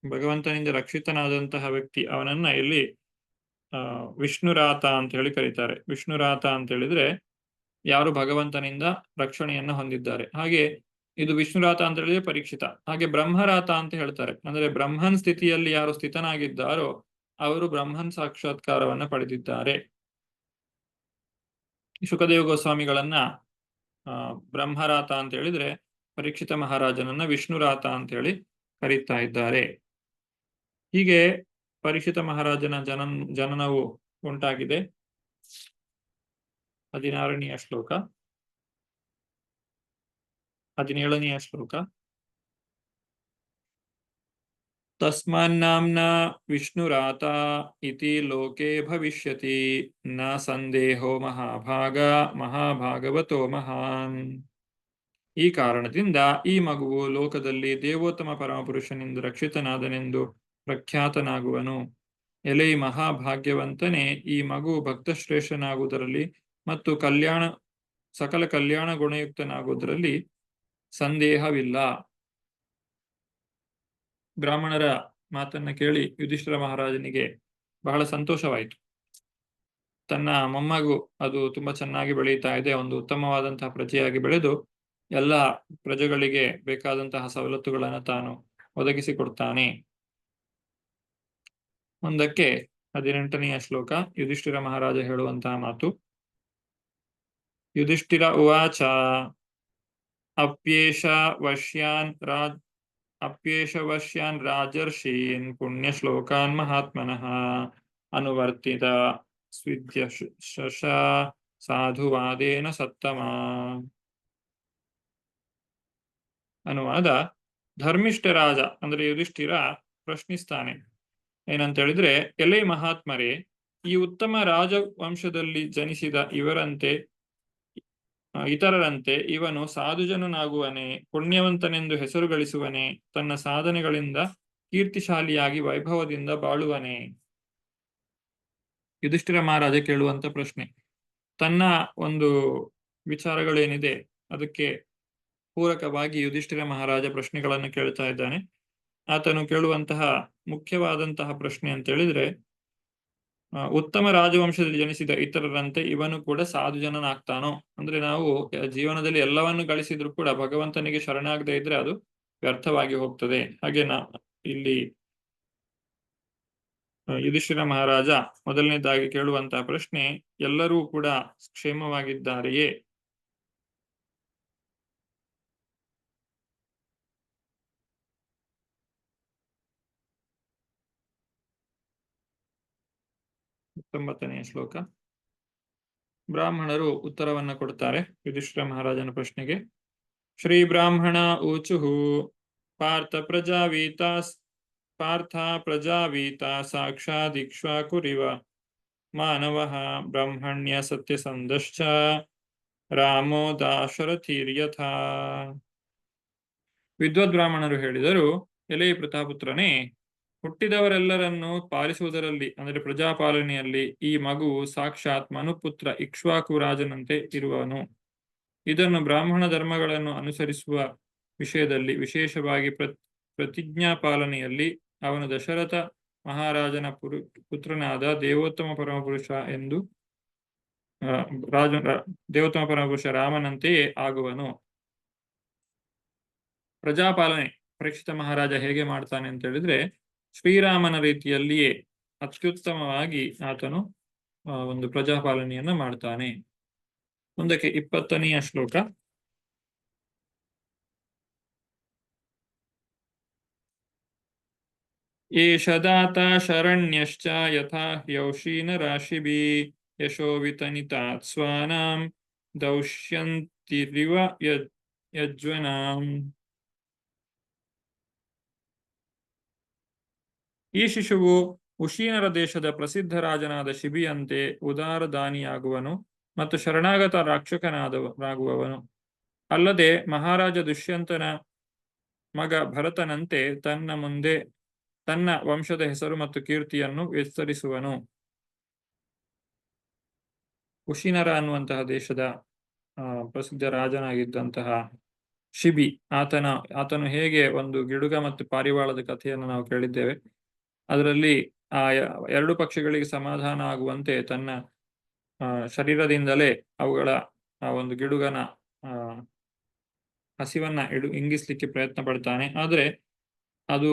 ಭಗವಂತನಿಂದ ರಕ್ಷಿತನಾದಂತಹ ವ್ಯಕ್ತಿ, ಅವನನ್ನ ಇಲ್ಲಿ ವಿಷ್ಣುರಾತ ಅಂತ ಹೇಳಿ ಕರೀತಾರೆ. ವಿಷ್ಣುರಾತ ಅಂತ ಹೇಳಿದ್ರೆ ಯಾರು ಭಗವಂತನಿಂದ ರಕ್ಷಣೆಯನ್ನ ಹೊಂದಿದ್ದಾರೆ. ಹಾಗೆ ಇದು ವಿಷ್ಣುರಾತ ಅಂತ ಹೇಳಿದ್ರೆ ಪರೀಕ್ಷಿತ. ಹಾಗೆ ಬ್ರಹ್ಮರಾತ ಅಂತ ಹೇಳ್ತಾರೆ. ಅಂದ್ರೆ ಬ್ರಹ್ಮನ್ ಸ್ಥಿತಿಯಲ್ಲಿ ಯಾರು ಸ್ಥಿತನಾಗಿದ್ದಾರೋ ಅವರು ಬ್ರಹ್ಮನ್ ಸಾಕ್ಷಾತ್ಕಾರವನ್ನ ಪಡೆದಿದ್ದಾರೆ. ಶುಕದೇವ ಗೋಸ್ವಾಮಿಗಳನ್ನ ಬ್ರಹ್ಮರಾತ ಅಂತ ಹೇಳಿದ್ರೆ ಪರೀಕ್ಷಿತ ಮಹಾರಾಜನನ್ನ ವಿಷ್ಣುರಾತ ಅಂತ ಹೇಳಿ ಕರೀತಾ ಇದ್ದಾರೆ. ಹೀಗೆ ಪರೀಕ್ಷಿತ ಮಹಾರಾಜನ ಜನನವು ಉಂಟಾಗಿದೆ. 16ನೇ ಶ್ಲೋಕ. 17ನೇ ಶ್ಲೋಕ. ತಸ್ಮಾನ್ನಾಮ್ನ ವಿಷ್ಣುರಾತ ಇತಿ ಲೋಕೆ ಭವಿಷ್ಯತಿ ನ ಸಂದೇಹೋ ಮಹಾಭಾಗವತೋ ಮಹಾನ್. ಈ ಕಾರಣದಿಂದ ಈ ಮಗುವು ಲೋಕದಲ್ಲಿ ದೇವೋತ್ತಮ ಪರಮಪುರುಷನಿಂದ ರಕ್ಷಿತನಾದನೆಂದು ಪ್ರಖ್ಯಾತನಾಗುವನು. ಎಲೆ ಮಹಾಭಾಗ್ಯವಂತನೇ, ಈ ಮಗು ಭಕ್ತಶ್ರೇಷ್ಠನಾಗುವುದರಲ್ಲಿ ಮತ್ತು ಸಕಲ ಕಲ್ಯಾಣ ಗುಣಯುಕ್ತನಾಗುವುದರಲ್ಲಿ ಸಂದೇಹವಿಲ್ಲ. ಬ್ರಾಹ್ಮಣರ ಮಾತನ್ನ ಕೇಳಿ ಯುಧಿಷ್ಠಿರ ಮಹಾರಾಜನಿಗೆ ಬಹಳ ಸಂತೋಷವಾಯಿತು. ತನ್ನ ಮೊಮ್ಮಗು ಅದು ತುಂಬಾ ಚೆನ್ನಾಗಿ ಬೆಳೀತಾ ಇದೆ, ಒಂದು ಉತ್ತಮವಾದಂತಹ ಪ್ರಜೆಯಾಗಿ ಬೆಳೆದು ಎಲ್ಲ ಪ್ರಜೆಗಳಿಗೆ ಬೇಕಾದಂತಹ ಸವಲತ್ತುಗಳನ್ನು ತಾನು ಒದಗಿಸಿಕೊಡ್ತಾನೆ. ಮುಂದಕ್ಕೆ 18ನೆಯ ಶ್ಲೋಕ ಯುಧಿಷ್ಠಿರ ಮಹಾರಾಜ ಹೇಳುವಂತಹ ಮಾತು. ಯುಧಿಷ್ಠಿರ ಉವಾಚ ಅಪ್ಯೇಷ ವಶ್ಯಾನ್ ರಾಜರ್ಷೀನ್ ಪುಣ್ಯಶ್ಲೋಕಾನ್ ಮಹಾತ್ಮನಃ ಅನುವರ್ತಿತ ಸ್ವಿದ್ಯಶಶ ಸಾಧುವಾದೇನ ಸತ್ತಮ. ಅನುವಾದ: ಧರ್ಮಿಷ್ಠ ರಾಜ ಅಂದ್ರೆ ಯುಧಿಷ್ಠಿರ ಪ್ರಶ್ನಿಸ್ತಾನೆ. ಏನಂತ ಹೇಳಿದ್ರೆ, ಎಲೆ ಮಹಾತ್ಮರೇ, ಈ ಉತ್ತಮ ರಾಜವಂಶದಲ್ಲಿ ಜನಿಸಿದ ಇತರರಂತೆ ಇವನು ಸಾಧುಜನನಾಗುವನೇ, ಪುಣ್ಯವಂತನೆಂದು ಹೆಸರು ಗಳಿಸುವನೇ, ತನ್ನ ಸಾಧನೆಗಳಿಂದ ಕೀರ್ತಿಶಾಲಿಯಾಗಿ ವೈಭವದಿಂದ ಬಾಳುವನೇ. ಯುಧಿಷ್ಠಿರ ಮಹಾರಾಜ ಕೇಳುವಂತ ಪ್ರಶ್ನೆ. ತನ್ನ ಒಂದು ವಿಚಾರಗಳೇನಿದೆ ಅದಕ್ಕೆ ಪೂರಕವಾಗಿ ಯುಧಿಷ್ಠಿರ ಮಹಾರಾಜ ಪ್ರಶ್ನೆಗಳನ್ನು ಕೇಳ್ತಾ ಇದ್ದಾನೆ. ಆತನು ಕೇಳುವಂತಹ ಮುಖ್ಯವಾದಂತಹ ಪ್ರಶ್ನೆ ಅಂತ ಹೇಳಿದ್ರೆ, ಉತ್ತಮ ರಾಜವಂಶದಲ್ಲಿ ಜನಿಸಿದ ಇತರರಂತೆ ಇವನು ಕೂಡ ಸಾಧುಜನನಾಗ್ತಾನೋ? ಅಂದ್ರೆ ನಾವು ಜೀವನದಲ್ಲಿ ಎಲ್ಲವನ್ನು ಗಳಿಸಿದ್ರು ಕೂಡ ಭಗವಂತನಿಗೆ ಶರಣಾಗದೆ ಇದ್ರೆ ಅದು ವ್ಯರ್ಥವಾಗಿ ಹೋಗ್ತದೆ. ಹಾಗೆ ಇಲ್ಲಿ ಯುಧಿಷ್ಠಿರ ಮಹಾರಾಜ ಮೊದಲನೇದಾಗಿ ಕೇಳುವಂತಹ ಪ್ರಶ್ನೆ, ಎಲ್ಲರೂ ಕೂಡ ಕ್ಷೇಮವಾಗಿದ್ದಾರೆಯೇ? ತೊಂಬತ್ತನೆಯ ಶ್ಲೋಕ. ಬ್ರಾಹ್ಮಣರು ಉತ್ತರವನ್ನ ಕೊಡ್ತಾರೆ ಯುಧಿಷ್ಠಿರ ಮಹಾರಾಜನ ಪ್ರಶ್ನೆಗೆ. ಶ್ರೀ ಬ್ರಾಹ್ಮಣ ಊಚುಹು ಪಾರ್ಥ ಪ್ರಜಾವೀತ ಸಾಕ್ಷಾದಿಕ್ಷ್ವಾಕುರಿವ ಮಾನವಃ ಬ್ರಹ್ಮಣ್ಯ ಸತ್ಯಸಂಧಶ್ಚ ರಾಮೋ ದಾಶರಥೀರ್ಯಥಾ. ವಿದ್ವದ್ ಬ್ರಾಹ್ಮಣರು ಹೇಳಿದರು, ಎಲೆ ಪ್ರತಾಪುತ್ರನೇ, ಹುಟ್ಟಿದವರೆಲ್ಲರನ್ನು ಪಾಲಿಸುವುದರಲ್ಲಿ ಅಂದರೆ ಪ್ರಜಾಪಾಲನೆಯಲ್ಲಿ ಈ ಮಗುವು ಸಾಕ್ಷಾತ್ ಮನುಪುತ್ರ ಇಕ್ಷ್ವಾಕು ರಾಜನಂತೆ ಇರುವನು. ಇದನ್ನು ಬ್ರಾಹ್ಮಣ ಧರ್ಮಗಳನ್ನು ಅನುಸರಿಸುವ ವಿಷಯದಲ್ಲಿ, ವಿಶೇಷವಾಗಿ ಪ್ರತಿಜ್ಞಾ ಪಾಲನೆಯಲ್ಲಿ ಅವನು ದಶರಥ ಮಹಾರಾಜನ ಪುತ್ರನಾದ ದೇವೋತ್ತಮ ಪರಮಪುರುಷ ರಾಮನಂತೆಯೇ ಆಗುವನು. ಪ್ರಜಾಪಾಲನೆ ಪರೀಕ್ಷಿತ ಮಹಾರಾಜ ಹೇಗೆ ಮಾಡ್ತಾನೆ ಅಂತ ಹೇಳಿದ್ರೆ, ಶ್ರೀರಾಮನ ರೀತಿಯಲ್ಲಿಯೇ ಅತ್ಯುತ್ತಮವಾಗಿ ಆತನು ಒಂದು ಪ್ರಜಾಪಾಲನೆಯನ್ನ ಮಾಡ್ತಾನೆ. ಮುಂದಕ್ಕೆ 20ನೆಯ ಶ್ಲೋಕ. ಏಷ ದಾತ ಶರಣ್ಯಶ್ಚ ಯಥಾ ಹ್ಯೌಷೀನ ರಾಶಿಭಿ ಯಶೋ ವಿತನಿತಾತ್ ಸ್ವಾನಾಂ ದೌಷ್ಯಂತಿರಿವ ಯಜ್ವನಾಂ. ಈ ಶಿಶುವು ಉಶೀನರ ದೇಶದ ಪ್ರಸಿದ್ಧ ರಾಜನಾದ ಶಿಬಿಯಂತೆ ಉದಾರ ದಾನಿಯಾಗುವನು ಮತ್ತು ಶರಣಾಗತ ರಾಕ್ಷಕನಾಗುವವನು. ಅಲ್ಲದೆ ಮಹಾರಾಜ ದುಷ್ಯಂತನ ಮಗ ಭರತನಂತೆ ತನ್ನ ವಂಶದ ಹೆಸರು ಮತ್ತು ಕೀರ್ತಿಯನ್ನು ವಿಸ್ತರಿಸುವನು. ಉಶೀನರ ಅನ್ನುವಂತಹ ದೇಶದ ಪ್ರಸಿದ್ಧ ರಾಜನಾಗಿದ್ದಂತಹ ಶಿಬಿ, ಆತನು ಹೇಗೆ ಒಂದು ಗಿಡುಗ ಮತ್ತು ಪಾರಿವಾಳದ ಕಥೆಯನ್ನು ನಾವು ಕೇಳಿದ್ದೇವೆ. ಅದರಲ್ಲಿ ಆ ಎರಡು ಪಕ್ಷಿಗಳಿಗೆ ಸಮಾಧಾನ ಆಗುವಂತೆ ತನ್ನ ಶರೀರದಿಂದಲೇ ಅವುಗಳ ಆ ಒಂದು ಗಿಡುಗನ ಹಸಿವನ್ನ ಇಂಗಿಸ್ಲಿಕ್ಕೆ ಪ್ರಯತ್ನ ಪಡ್ತಾನೆ. ಆದರೆ ಅದು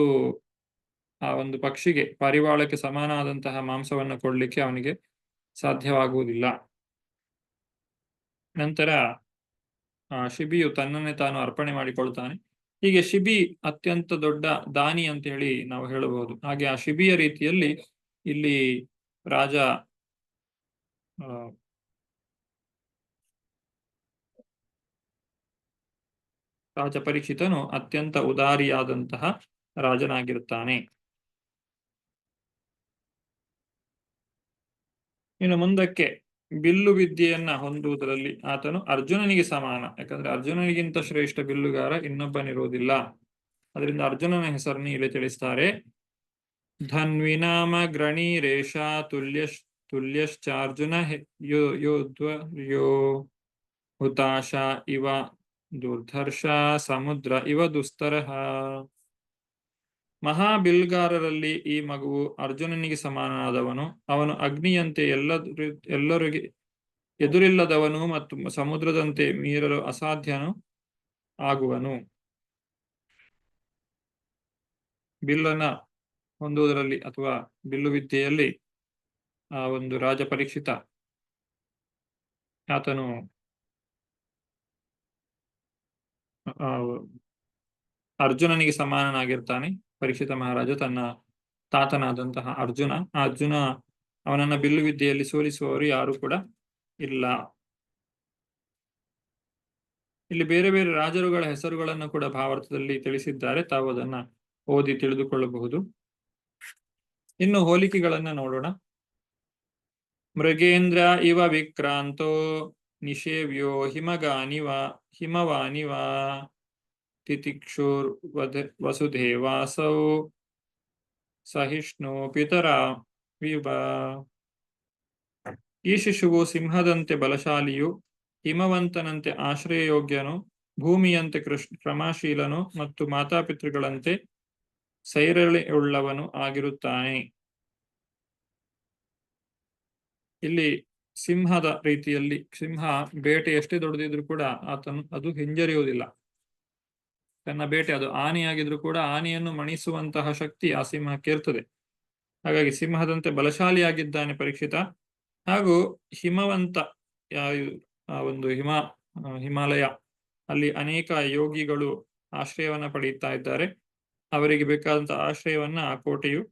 ಆ ಒಂದು ಪಕ್ಷಿಗೆ, ಪಾರಿವಾಳಕ್ಕೆ ಸಮಾನವಾದಂತಹ ಮಾಂಸವನ್ನು ಕೊಡ್ಲಿಕ್ಕೆ ಅವನಿಗೆ ಸಾಧ್ಯವಾಗುವುದಿಲ್ಲ. ನಂತರ ಶಿಬಿಯು ತನ್ನನ್ನೇ ತಾನು ಅರ್ಪಣೆ ಮಾಡಿಕೊಳ್ತಾನೆ. ಹೀಗೆ ಶಿಬಿ ಅತ್ಯಂತ ದೊಡ್ಡ ದಾನಿ ಅಂತ ಹೇಳಿ ನಾವು ಹೇಳಬಹುದು. ಹಾಗೆ ಆ ಶಿಬಿಯ ರೀತಿಯಲ್ಲಿ ಇಲ್ಲಿ ರಾಜ ಪರೀಕ್ಷಿತನು ಅತ್ಯಂತ ಉದಾರಿಯಾದಂತಹ ರಾಜನಾಗಿರುತ್ತಾನೆ. ಇನ್ನು ಮುಂದಕ್ಕೆ ಬಿಲ್ಲು ವಿದ್ಯೆಯನ್ನ ಹೊಂದುವುದರಲ್ಲಿ ಆತನು ಅರ್ಜುನನಿಗೆ ಸಮಾನ. ಯಾಕಂದ್ರೆ ಅರ್ಜುನನಿಗಿಂತ ಶ್ರೇಷ್ಠ ಬಿಲ್ಲುಗಾರ ಇನ್ನೊಬ್ಬನಿರುವುದಿಲ್ಲ. ಅದರಿಂದ ಅರ್ಜುನನ ಹೆಸರನ್ನು ಇಲ್ಲಿ ತಿಳಿಸ್ತಾರೆ. ಧನ್ವಿನಾಮ ಗ್ರಣೀರೇಶ ತುಲ್ಯಶ್ಚಾರ್ಜುನ ಯೋ ಹುತಾಶ ಇವ ದುರ್ಧರ್ಷ ಸಮುದ್ರ ಇವ ದುಸ್ತರಃ. ಮಹಾಬಿಲ್ಗಾರರಲ್ಲಿ ಈ ಮಗುವು ಅರ್ಜುನನಿಗೆ ಸಮಾನನಾದವನು. ಅವನು ಅಗ್ನಿಯಂತೆ ಎಲ್ಲರಿಗೆ ಎದುರಿಲ್ಲದವನು ಮತ್ತು ಸಮುದ್ರದಂತೆ ಮೀರಲು ಅಸಾಧ್ಯನು ಆಗುವನು. ಬಿಲ್ಲನ್ನ ಹೊಂದುವುದರಲ್ಲಿ ಅಥವಾ ಬಿಲ್ಲು ವಿದ್ಯೆಯಲ್ಲಿ ಆ ಒಂದು ರಾಜ ಪರೀಕ್ಷಿತ ಆತನು ಅರ್ಜುನನಿಗೆ ಸಮಾನನಾಗಿರ್ತಾನೆ. ಪರೀಕ್ಷಿತ ಮಹಾರಾಜ ತನ್ನ ತಾತನಾದಂತಹ ಅರ್ಜುನ ಅವನನ್ನ ಬಿಲ್ಲು ವಿದ್ಯೆಯಲ್ಲಿ ಸೋಲಿಸುವವರು ಯಾರು ಕೂಡ ಇಲ್ಲ. ಇಲ್ಲಿ ಬೇರೆ ಬೇರೆ ರಾಜರುಗಳ ಹೆಸರುಗಳನ್ನು ಕೂಡ ಭಾವಾರ್ಥದಲ್ಲಿ ತಿಳಿಸಿದ್ದಾರೆ. ತಾವು ಅದನ್ನ ಓದಿ ತಿಳಿದುಕೊಳ್ಳಬಹುದು. ಇನ್ನು ಹೋಲಿಕೆಗಳನ್ನ ನೋಡೋಣ. ಮೃಗೇಂದ್ರ ಇವ ವಿಕ್ರಾಂತೋ ನಿಷೇವ್ಯೋ ಹಿಮವಾನಿವ ತಿತಿಕ್ಷುರ್ ವಸುದೇವಾಸೌ ಸಹಿಷ್ಣು ಪಿತರ ವಿವ. ಈ ಶಿಶುವು ಸಿಂಹದಂತೆ ಬಲಶಾಲಿಯು, ಹಿಮವಂತನಂತೆ ಆಶ್ರಯಯೋಗ್ಯನು, ಭೂಮಿಯಂತೆ ಕ್ರಮಶೀಲನು ಮತ್ತು ಮಾತಾಪಿತೃಗಳಂತೆ ಸೈರಳೆಯುಳ್ಳವನು ಆಗಿರುತ್ತಾನೆ. ಇಲ್ಲಿ ಸಿಂಹದ ರೀತಿಯಲ್ಲಿ, ಸಿಂಹ ಬೇಟೆ ಎಷ್ಟೇ ದೊಡ್ಡದಿದ್ರು ಕೂಡ ಅದು ಹಿಂಜರಿಯುವುದಿಲ್ಲ. ತನ್ನ ಬೇಟೆ ಅದು ಆನೆಯಾಗಿದ್ರು ಕೂಡ ಆನೆಯನ್ನು ಮಣಿಸುವಂತಹ ಶಕ್ತಿ ಆ ಸಿಂಹಕ್ಕೆ ಇರ್ತದೆ. ಹಾಗಾಗಿ ಸಿಂಹದಂತೆ ಬಲಶಾಲಿಯಾಗಿದ್ದಾನೆ ಪರೀಕ್ಷಿತ. ಹಾಗೂ ಹಿಮವಂತ, ಒಂದು ಹಿಮಾಲಯ ಅಲ್ಲಿ ಅನೇಕ ಯೋಗಿಗಳು ಆಶ್ರಯವನ್ನ ಪಡೆಯುತ್ತಾ ಇದ್ದಾರೆ. ಅವರಿಗೆ ಬೇಕಾದಂತಹ ಆಶ್ರಯವನ್ನ ಆ ಕೋಟೆಯು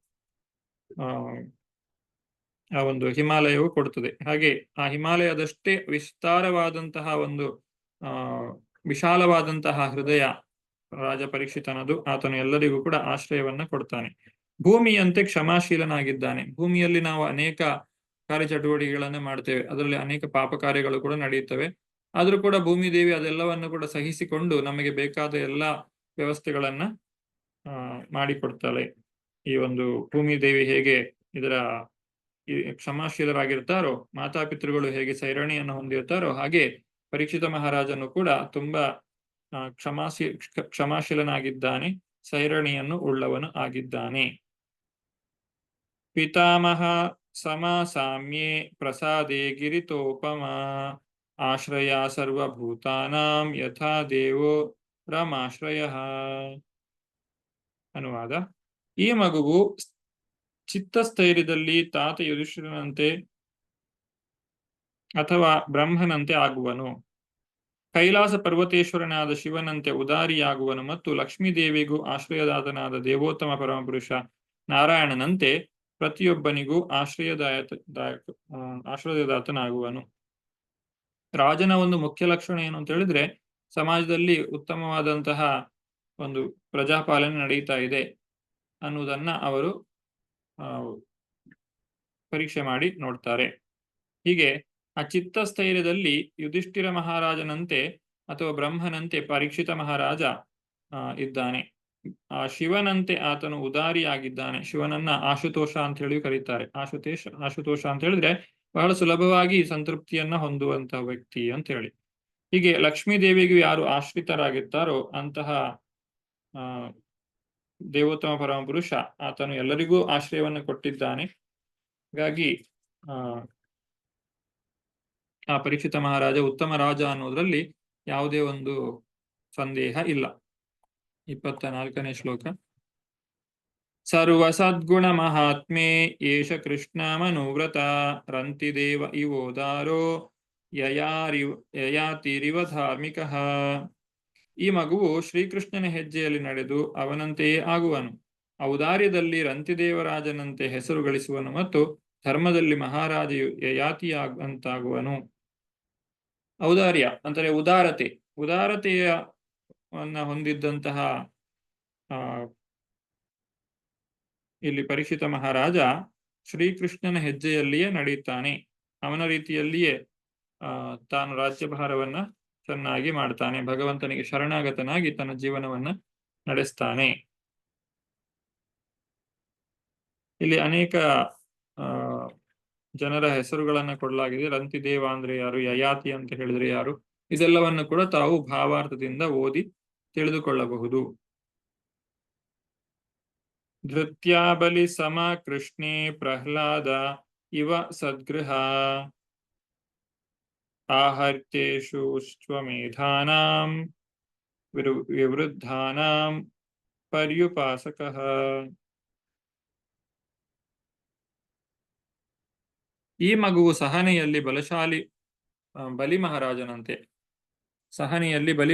ಆ ಒಂದು ಹಿಮಾಲಯವು ಕೊಡುತ್ತದೆ. ಹಾಗೆ ಆ ಹಿಮಾಲಯದಷ್ಟೇ ವಿಸ್ತಾರವಾದಂತಹ ಒಂದು ವಿಶಾಲವಾದಂತಹ ಹೃದಯ ರಾಜ ಪರೀಕ್ಷಿತನದು. ಆತನು ಎಲ್ಲರಿಗೂ ಕೂಡ ಆಶ್ರಯವನ್ನ ಕೊಡ್ತಾನೆ. ಭೂಮಿಯಂತೆ ಕ್ಷಮಾಶೀಲನಾಗಿದ್ದಾನೆ. ಭೂಮಿಯಲ್ಲಿ ನಾವು ಅನೇಕ ಕಾರ್ಯಚಟುವಟಿಕೆಗಳನ್ನ ಮಾಡ್ತೇವೆ, ಅದರಲ್ಲಿ ಅನೇಕ ಪಾಪ ಕಾರ್ಯಗಳು ಕೂಡ ನಡೆಯುತ್ತವೆ. ಆದ್ರೂ ಕೂಡ ಭೂಮಿ ದೇವಿ ಅದೆಲ್ಲವನ್ನು ಕೂಡ ಸಹಿಸಿಕೊಂಡು ನಮಗೆ ಬೇಕಾದ ಎಲ್ಲ ವ್ಯವಸ್ಥೆಗಳನ್ನ ಮಾಡಿಕೊಡ್ತಾಳೆ. ಈ ಒಂದು ಭೂಮಿ ದೇವಿ ಹೇಗೆ ಇದರ ಕ್ಷಮಾಶೀಲರಾಗಿರ್ತಾರೋ, ಮಾತಾಪಿತೃಗಳು ಹೇಗೆ ಸೈರಣೆಯನ್ನು ಹೊಂದಿರ್ತಾರೋ, ಹಾಗೆ ಪರೀಕ್ಷಿತ ಮಹಾರಾಜನು ಕೂಡ ತುಂಬಾ ಕ್ಷಮಾಶೀಲನಾಗಿದ್ದಾನೆ, ಸೈರಣಿಯನ್ನು ಉಳ್ಳವನು ಆಗಿದ್ದಾನೆ. ಪಿತಾಮಹ ಸಮಸಾಮ್ಯೆ ಪ್ರಸಾದೇ ಗಿರಿತೋಪಮ ಆಶ್ರಯ ಸರ್ವಭೂತಾನಾಂ ಯಥಾ ದೇವೋ ರಮಾಶ್ರಯ. ಅನುವಾದ: ಈ ಮಗುವು ಚಿತ್ತಸ್ಥೈರ್ಯದಲ್ಲಿ ತಾತ ಯುಧಿಷ್ಠಿರನಂತೆ ಅಥವಾ ಬ್ರಹ್ಮನಂತೆ ಆಗುವನು. ಕೈಲಾಸ ಪರ್ವತೇಶ್ವರನಾದ ಶಿವನಂತೆ ಉದಾರಿಯಾಗುವನು ಮತ್ತು ಲಕ್ಷ್ಮೀದೇವಿಗೂ ಆಶ್ರಯದಾತನಾದ ದೇವೋತ್ತಮ ಪರಮಪುರುಷ ನಾರಾಯಣನಂತೆ ಪ್ರತಿಯೊಬ್ಬನಿಗೂ ಆಶ್ರಯದಾತನಾಗುವನು. ರಾಜನ ಒಂದು ಮುಖ್ಯ ಲಕ್ಷಣ ಏನು ಅಂತ ಹೇಳಿದ್ರೆ, ಸಮಾಜದಲ್ಲಿ ಉತ್ತಮವಾದಂತಹ ಒಂದು ಪ್ರಜಾಪಾಲನೆ ನಡೀತಾ ಇದೆ ಅನ್ನುವುದನ್ನ ಅವರು ಪರೀಕ್ಷೆ ಮಾಡಿ ನೋಡ್ತಾರೆ. ಹೀಗೆ ಆ ಚಿತ್ತಸ್ಥೈರ್ಯದಲ್ಲಿ ಯುಧಿಷ್ಠಿರ ಮಹಾರಾಜನಂತೆ ಅಥವಾ ಬ್ರಹ್ಮನಂತೆ ಪರೀಕ್ಷಿತ ಮಹಾರಾಜ ಇದ್ದಾನೆ. ಆ ಶಿವನಂತೆ ಆತನು ಉದಾರಿಯಾಗಿದ್ದಾನೆ. ಶಿವನನ್ನ ಆಶುತೋಷ ಅಂತ ಹೇಳಿ ಕರೀತಾರೆ. ಆಶುತೋಷ ಅಂತ ಹೇಳಿದ್ರೆ ಬಹಳ ಸುಲಭವಾಗಿ ಸಂತೃಪ್ತಿಯನ್ನ ಹೊಂದುವಂತಹ ವ್ಯಕ್ತಿ ಅಂತ ಹೇಳಿ. ಹೀಗೆ ಲಕ್ಷ್ಮೀ ದೇವಿಗೂ ಯಾರು ಆಶ್ರಿತರಾಗಿರ್ತಾರೋ ಅಂತಹ ದೇವೋತ್ತಮ ಪರಮಪುರುಷ ಆತನು ಎಲ್ಲರಿಗೂ ಆಶ್ರಯವನ್ನು ಕೊಟ್ಟಿದ್ದಾನೆ. ಹಾಗಾಗಿ ಆ ಪರೀಕ್ಷಿತ ಮಹಾರಾಜ ಉತ್ತಮ ರಾಜ ಅನ್ನೋದ್ರಲ್ಲಿ ಯಾವುದೇ ಒಂದು ಸಂದೇಹ ಇಲ್ಲ. 24ನೇ ಶ್ಲೋಕ. ಸರ್ವ ಸದ್ಗುಣ ಮಹಾತ್ಮೆ ಏಷ ಕೃಷ್ಣ ಮನುವ್ರತ ರಂತಿದೇವ ಇವೋದಾರೋ ಯಯಾತಿರಿವ ಧಾರ್ಮಿಕ. ಈ ಮಗುವು ಶ್ರೀಕೃಷ್ಣನ ಹೆಜ್ಜೆಯಲ್ಲಿ ನಡೆದು ಅವನಂತೆಯೇ ಆಗುವನು. ಔದಾರ್ಯದಲ್ಲಿ ರಂತಿದೇವರಾಜನಂತೆ ಹೆಸರು ಗಳಿಸುವನು ಮತ್ತು ಧರ್ಮದಲ್ಲಿ ಮಹಾರಾಜೆಯು ಯಯಾತಿಯಾಗುವಂತಾಗುವನು. ಔದಾರ್ಯ ಅಂದರೆ ಉದಾರತೆಯನ್ನ ಹೊಂದಿದ್ದಂತಹ ಇಲ್ಲಿ ಪರೀಕ್ಷಿತ ಮಹಾರಾಜ ಶ್ರೀಕೃಷ್ಣನ ಹೆಜ್ಜೆಯಲ್ಲಿಯೇ ನಡೆಯುತ್ತಾನೆ. ಅವನ ರೀತಿಯಲ್ಲಿಯೇ ತಾನು ರಾಜ್ಯಭಾರವನ್ನ ಚೆನ್ನಾಗಿ ಮಾಡ್ತಾನೆ. ಭಗವಂತನಿಗೆ ಶರಣಾಗತನಾಗಿ ತನ್ನ ಜೀವನವನ್ನ ನಡೆಸ್ತಾನೆ. ಇಲ್ಲಿ ಅನೇಕ ಜನರ ಹೆಸರುಗಳನ್ನ ಕೊಡಲಾಗಿದೆ. ರಂತಿದೇವ ಅಂದ್ರೆ ಯಾರು, ಯಯಾತಿ ಅಂತ ಹೇಳಿದ್ರೆ ಯಾರು, ಇದೆಲ್ಲವನ್ನು ಕೂಡ ತಾವು ಭಾವಾರ್ಥದಿಂದ ಓದಿ ತಿಳಿದುಕೊಳ್ಳಬಹುದು. ಧೃತ್ಯಾ ಬಲಿ ಸಮ ಕೃಷ್ಣೇ ಪ್ರಹ್ಲಾದ ಇವ ಸದ್ಗೃಹ ಆಹರ್ತ್ಯೇಷು ಶ್ವಮೇಧಾನಾಂ ವಿವೃದ್ಧಾನಾಂ ಪರ್ಯುಪಾಸಕಃ. ಈ ಮಗುವು ಸಹನೆಯಲ್ಲಿ ಬಲಿ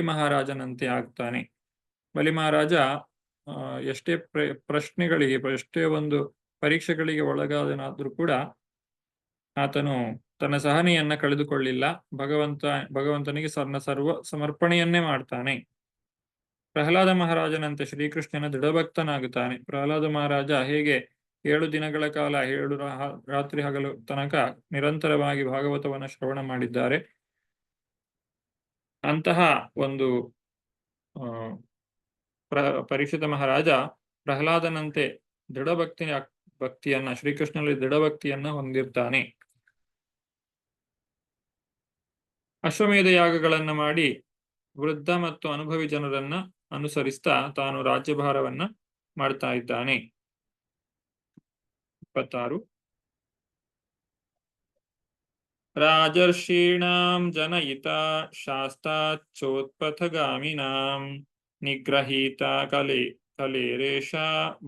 ಮಹಾರಾಜನಂತೆ ಆಗ್ತಾನೆ. ಬಲಿ ಮಹಾರಾಜ ಎಷ್ಟೇ ಪ್ರಶ್ನೆಗಳಿಗೆ, ಎಷ್ಟೇ ಒಂದು ಪರೀಕ್ಷೆಗಳಿಗೆ ಒಳಗಾದನಾದ್ರೂ ಕೂಡ ಆತನು ತನ್ನ ಸಹನೆಯನ್ನ ಕಳೆದುಕೊಳ್ಳಿಲ್ಲ. ಭಗವಂತನಿಗೆ ಸರ್ವ ಸಮರ್ಪಣೆಯನ್ನೇ ಮಾಡ್ತಾನೆ. ಪ್ರಹ್ಲಾದ ಮಹಾರಾಜನಂತೆ ಶ್ರೀಕೃಷ್ಣನ ದೃಢಭಕ್ತನಾಗುತ್ತಾನೆ. ಪ್ರಹ್ಲಾದ ಮಹಾರಾಜ ಹೇಗೆ 7 ದಿನಗಳ ಕಾಲ 7 ರಾತ್ರಿ ಹಗಲು ತನಕ ನಿರಂತರವಾಗಿ ಭಾಗವತವನ್ನು ಶ್ರವಣ ಮಾಡಿದ್ದಾರೆ, ಅಂತಹ ಒಂದು ಪರೀಕ್ಷಿತ ಮಹಾರಾಜ ಪ್ರಹ್ಲಾದನಂತೆ ಭಕ್ತಿಯನ್ನ ಶ್ರೀಕೃಷ್ಣನಲ್ಲಿ ದೃಢಭಕ್ತಿಯನ್ನ ಹೊಂದಿರ್ತಾನೆ. ಅಶ್ವಮೇಧ ಯಾಗಗಳನ್ನ ಮಾಡಿ ವೃದ್ಧ ಮತ್ತು ಅನುಭವಿ ಜನರನ್ನ ಅನುಸರಿಸ್ತಾ ತಾನು ರಾಜ್ಯಭಾರವನ್ನ ಮಾಡ್ತಾ ಇದ್ದಾನೆ. 26 ರಾಜರ್ಷೀಣಾಂ ಜನಯಿತ ಶಾಸ್ತಾಚೋತ್ಪಥಗಾಮಿನಾಂ ನಿಗ್ರಹೀತ ಕಲೇರೇಶ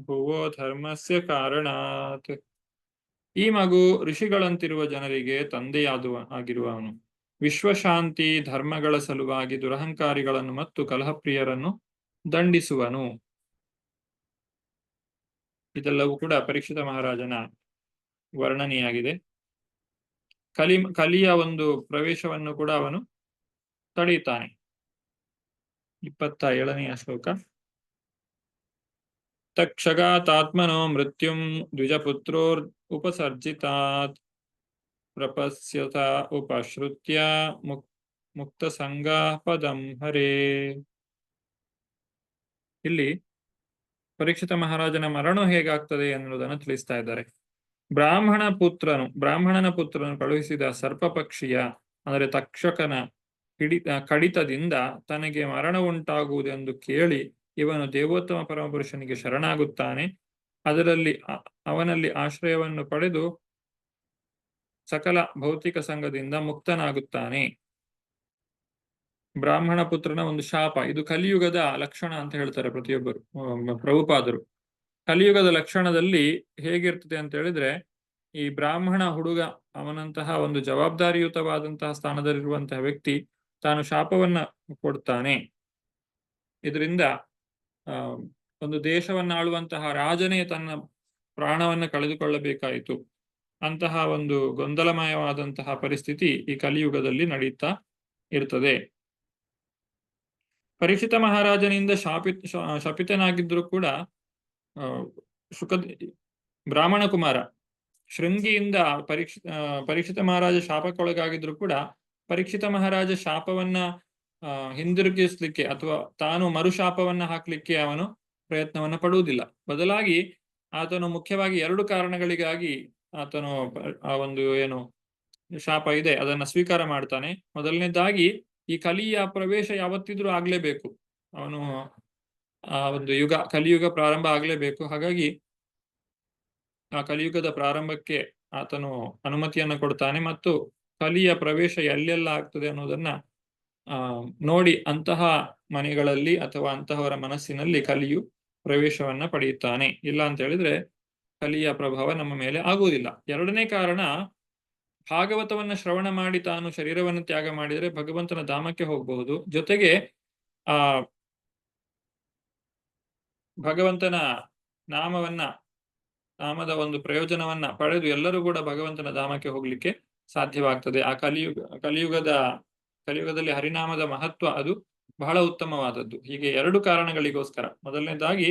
ಭುವೋ ಧರ್ಮಸ್ಯ ಕಾರಣಾತ್. ಈ ಮಗು ಋಷಿಗಳಂತಿರುವ ಜನರಿಗೆ ಆಗಿರುವವನು. ವಿಶ್ವಶಾಂತಿ ಧರ್ಮಗಳ ಸಲುವಾಗಿ ದುರಹಂಕಾರಿಗಳನ್ನು ಮತ್ತು ಕಲಹಪ್ರಿಯರನ್ನು ದಂಡಿಸುವನು. ಇದೆಲ್ಲವೂ ಕೂಡ ಪರೀಕ್ಷಿತ ಮಹಾರಾಜನ ವರ್ಣನೆಯಾಗಿದೆ. ಕಲಿಯ ಒಂದು ಪ್ರವೇಶವನ್ನು ಕೂಡ ಅವನು ತಡೆಯುತ್ತಾನೆ. 27ನೇ ಶ್ಲೋಕ. ತಕ್ಷಗಾತಾತ್ಮನೋ ಮೃತ್ಯುಂ ದ್ವಿಜಪುತ್ರೋರ್ ಉಪಸರ್ಜಿತಾತ್ ಪ್ರಪಸ್ಯತ ಉಪಶ್ರುತ್ಯ ಮುಕ್ತ ಸಂಗ ಪದಂ ಹರೇ. ಇಲ್ಲಿ ಪರೀಕ್ಷಿತ ಮಹಾರಾಜನ ಮರಣ ಹೇಗಾಗ್ತದೆ ಎನ್ನುವುದನ್ನು ತಿಳಿಸ್ತಾ ಇದ್ದಾರೆ. ಬ್ರಾಹ್ಮಣನ ಪುತ್ರನು ಕಳುಹಿಸಿದ ಸರ್ಪ ಪಕ್ಷಿಯ ಅಂದರೆ ತಕ್ಷಕನ ಕಡಿತದಿಂದ ತನಗೆ ಮರಣ ಉಂಟಾಗುವುದೆಂದು ಕೇಳಿ ಇವನು ದೇವೋತ್ತಮ ಪರಮಪುರುಷನಿಗೆ ಶರಣಾಗುತ್ತಾನೆ. ಅವನಲ್ಲಿ ಆಶ್ರಯವನ್ನು ಪಡೆದು ಸಕಲ ಭೌತಿಕ ಸಂಘದಿಂದ ಮುಕ್ತನಾಗುತ್ತಾನೆ. ಬ್ರಾಹ್ಮಣ ಪುತ್ರನ ಒಂದು ಶಾಪ, ಇದು ಕಲಿಯುಗದ ಲಕ್ಷಣ ಅಂತ ಹೇಳ್ತಾರೆ ಪ್ರತಿಯೊಬ್ಬರು ಪ್ರಭುಪಾದರು. ಕಲಿಯುಗದ ಲಕ್ಷಣದಲ್ಲಿ ಹೇಗಿರ್ತದೆ ಅಂತ ಹೇಳಿದ್ರೆ, ಈ ಬ್ರಾಹ್ಮಣ ಹುಡುಗ ಅವನಂತಹ ಒಂದು ಜವಾಬ್ದಾರಿಯುತವಾದಂತಹ ಸ್ಥಾನದಲ್ಲಿರುವಂತಹ ವ್ಯಕ್ತಿ ತಾನು ಶಾಪವನ್ನ ಕೊಡ್ತಾನೆ. ಇದರಿಂದ ಒಂದು ದೇಶವನ್ನ ಆಳುವಂತಹ ರಾಜನೇ ತನ್ನ ಪ್ರಾಣವನ್ನ ಕಳೆದುಕೊಳ್ಳಬೇಕಾಯಿತು. ಅಂತಹ ಒಂದು ಗೊಂದಲಮಯವಾದಂತಹ ಪರಿಸ್ಥಿತಿ ಈ ಕಲಿಯುಗದಲ್ಲಿ ನಡೀತಾ ಇರ್ತದೆ. ಪರೀಕ್ಷಿತ ಮಹಾರಾಜನಿಂದ ಶಪಿತನಾಗಿದ್ರು ಕೂಡ ಬ್ರಾಹ್ಮಣ ಕುಮಾರ ಶೃಂಗಿಯಿಂದ ಪರೀಕ್ಷಿತ ಮಹಾರಾಜ ಶಾಪಕ್ಕೊಳಗಾಗಿದ್ರು ಕೂಡ ಪರೀಕ್ಷಿತ ಮಹಾರಾಜ ಶಾಪವನ್ನ ಹಿಂದಿರುಗಿಸ್ಲಿಕ್ಕೆ ಅಥವಾ ತಾನು ಮರುಶಾಪವನ್ನ ಹಾಕ್ಲಿಕ್ಕೆ ಅವನು ಪ್ರಯತ್ನವನ್ನ ಪಡುವುದಿಲ್ಲ. ಬದಲಾಗಿ ಆತನು ಮುಖ್ಯವಾಗಿ 2 ಕಾರಣಗಳಿಗಾಗಿ ಆತನು ಆ ಒಂದು ಏನು ಶಾಪ ಇದೆ ಅದನ್ನ ಸ್ವೀಕಾರ ಮಾಡ್ತಾನೆ. ಮೊದಲನೇದಾಗಿ ಈ ಕಲಿಯ ಪ್ರವೇಶ ಯಾವತ್ತಿದ್ರೂ ಆಗ್ಲೇಬೇಕು. ಅವನು ಆ ಒಂದು ಕಲಿಯುಗ ಪ್ರಾರಂಭ ಆಗ್ಲೇಬೇಕು. ಹಾಗಾಗಿ ಆ ಕಲಿಯುಗದ ಪ್ರಾರಂಭಕ್ಕೆ ಆತನು ಅನುಮತಿಯನ್ನ ಕೊಡ್ತಾನೆ ಮತ್ತು ಕಲಿಯ ಪ್ರವೇಶ ಎಲ್ಲೆಲ್ಲ ಆಗ್ತದೆ ಅನ್ನೋದನ್ನ ನೋಡಿ ಅಂತಹ ಮನೆಗಳಲ್ಲಿ ಅಥವಾ ಅಂತಹವರ ಮನಸ್ಸಿನಲ್ಲಿ ಕಲಿಯು ಪ್ರವೇಶವನ್ನ ಪಡೆಯುತ್ತಾನೆ. ಇಲ್ಲ ಅಂತ ಹೇಳಿದ್ರೆ ಕಲಿಯ ಪ್ರಭಾವ ನಮ್ಮ ಮೇಲೆ ಆಗುವುದಿಲ್ಲ. 2ನೇ ಕಾರಣ, ಭಾಗವತವನ್ನ ಶ್ರವಣ ಮಾಡಿ ತಾನು ಶರೀರವನ್ನು ತ್ಯಾಗ ಮಾಡಿದರೆ ಭಗವಂತನ ಧಾಮಕ್ಕೆ ಹೋಗಬಹುದು. ಜೊತೆಗೆ ಭಗವಂತನ ನಾಮದ ಒಂದು ಪ್ರಯೋಜನವನ್ನ ಪಡೆದು ಎಲ್ಲರೂ ಕೂಡ ಭಗವಂತನ ಧಾಮಕ್ಕೆ ಹೋಗ್ಲಿಕ್ಕೆ ಸಾಧ್ಯವಾಗ್ತದೆ. ಆ ಕಲಿಯುಗದಲ್ಲಿ ಹರಿನಾಮದ ಮಹತ್ವ ಅದು ಬಹಳ ಉತ್ತಮವಾದದ್ದು. ಹೀಗೆ 2 ಕಾರಣಗಳಿಗೋಸ್ಕರ. ಮೊದಲನೇದಾಗಿ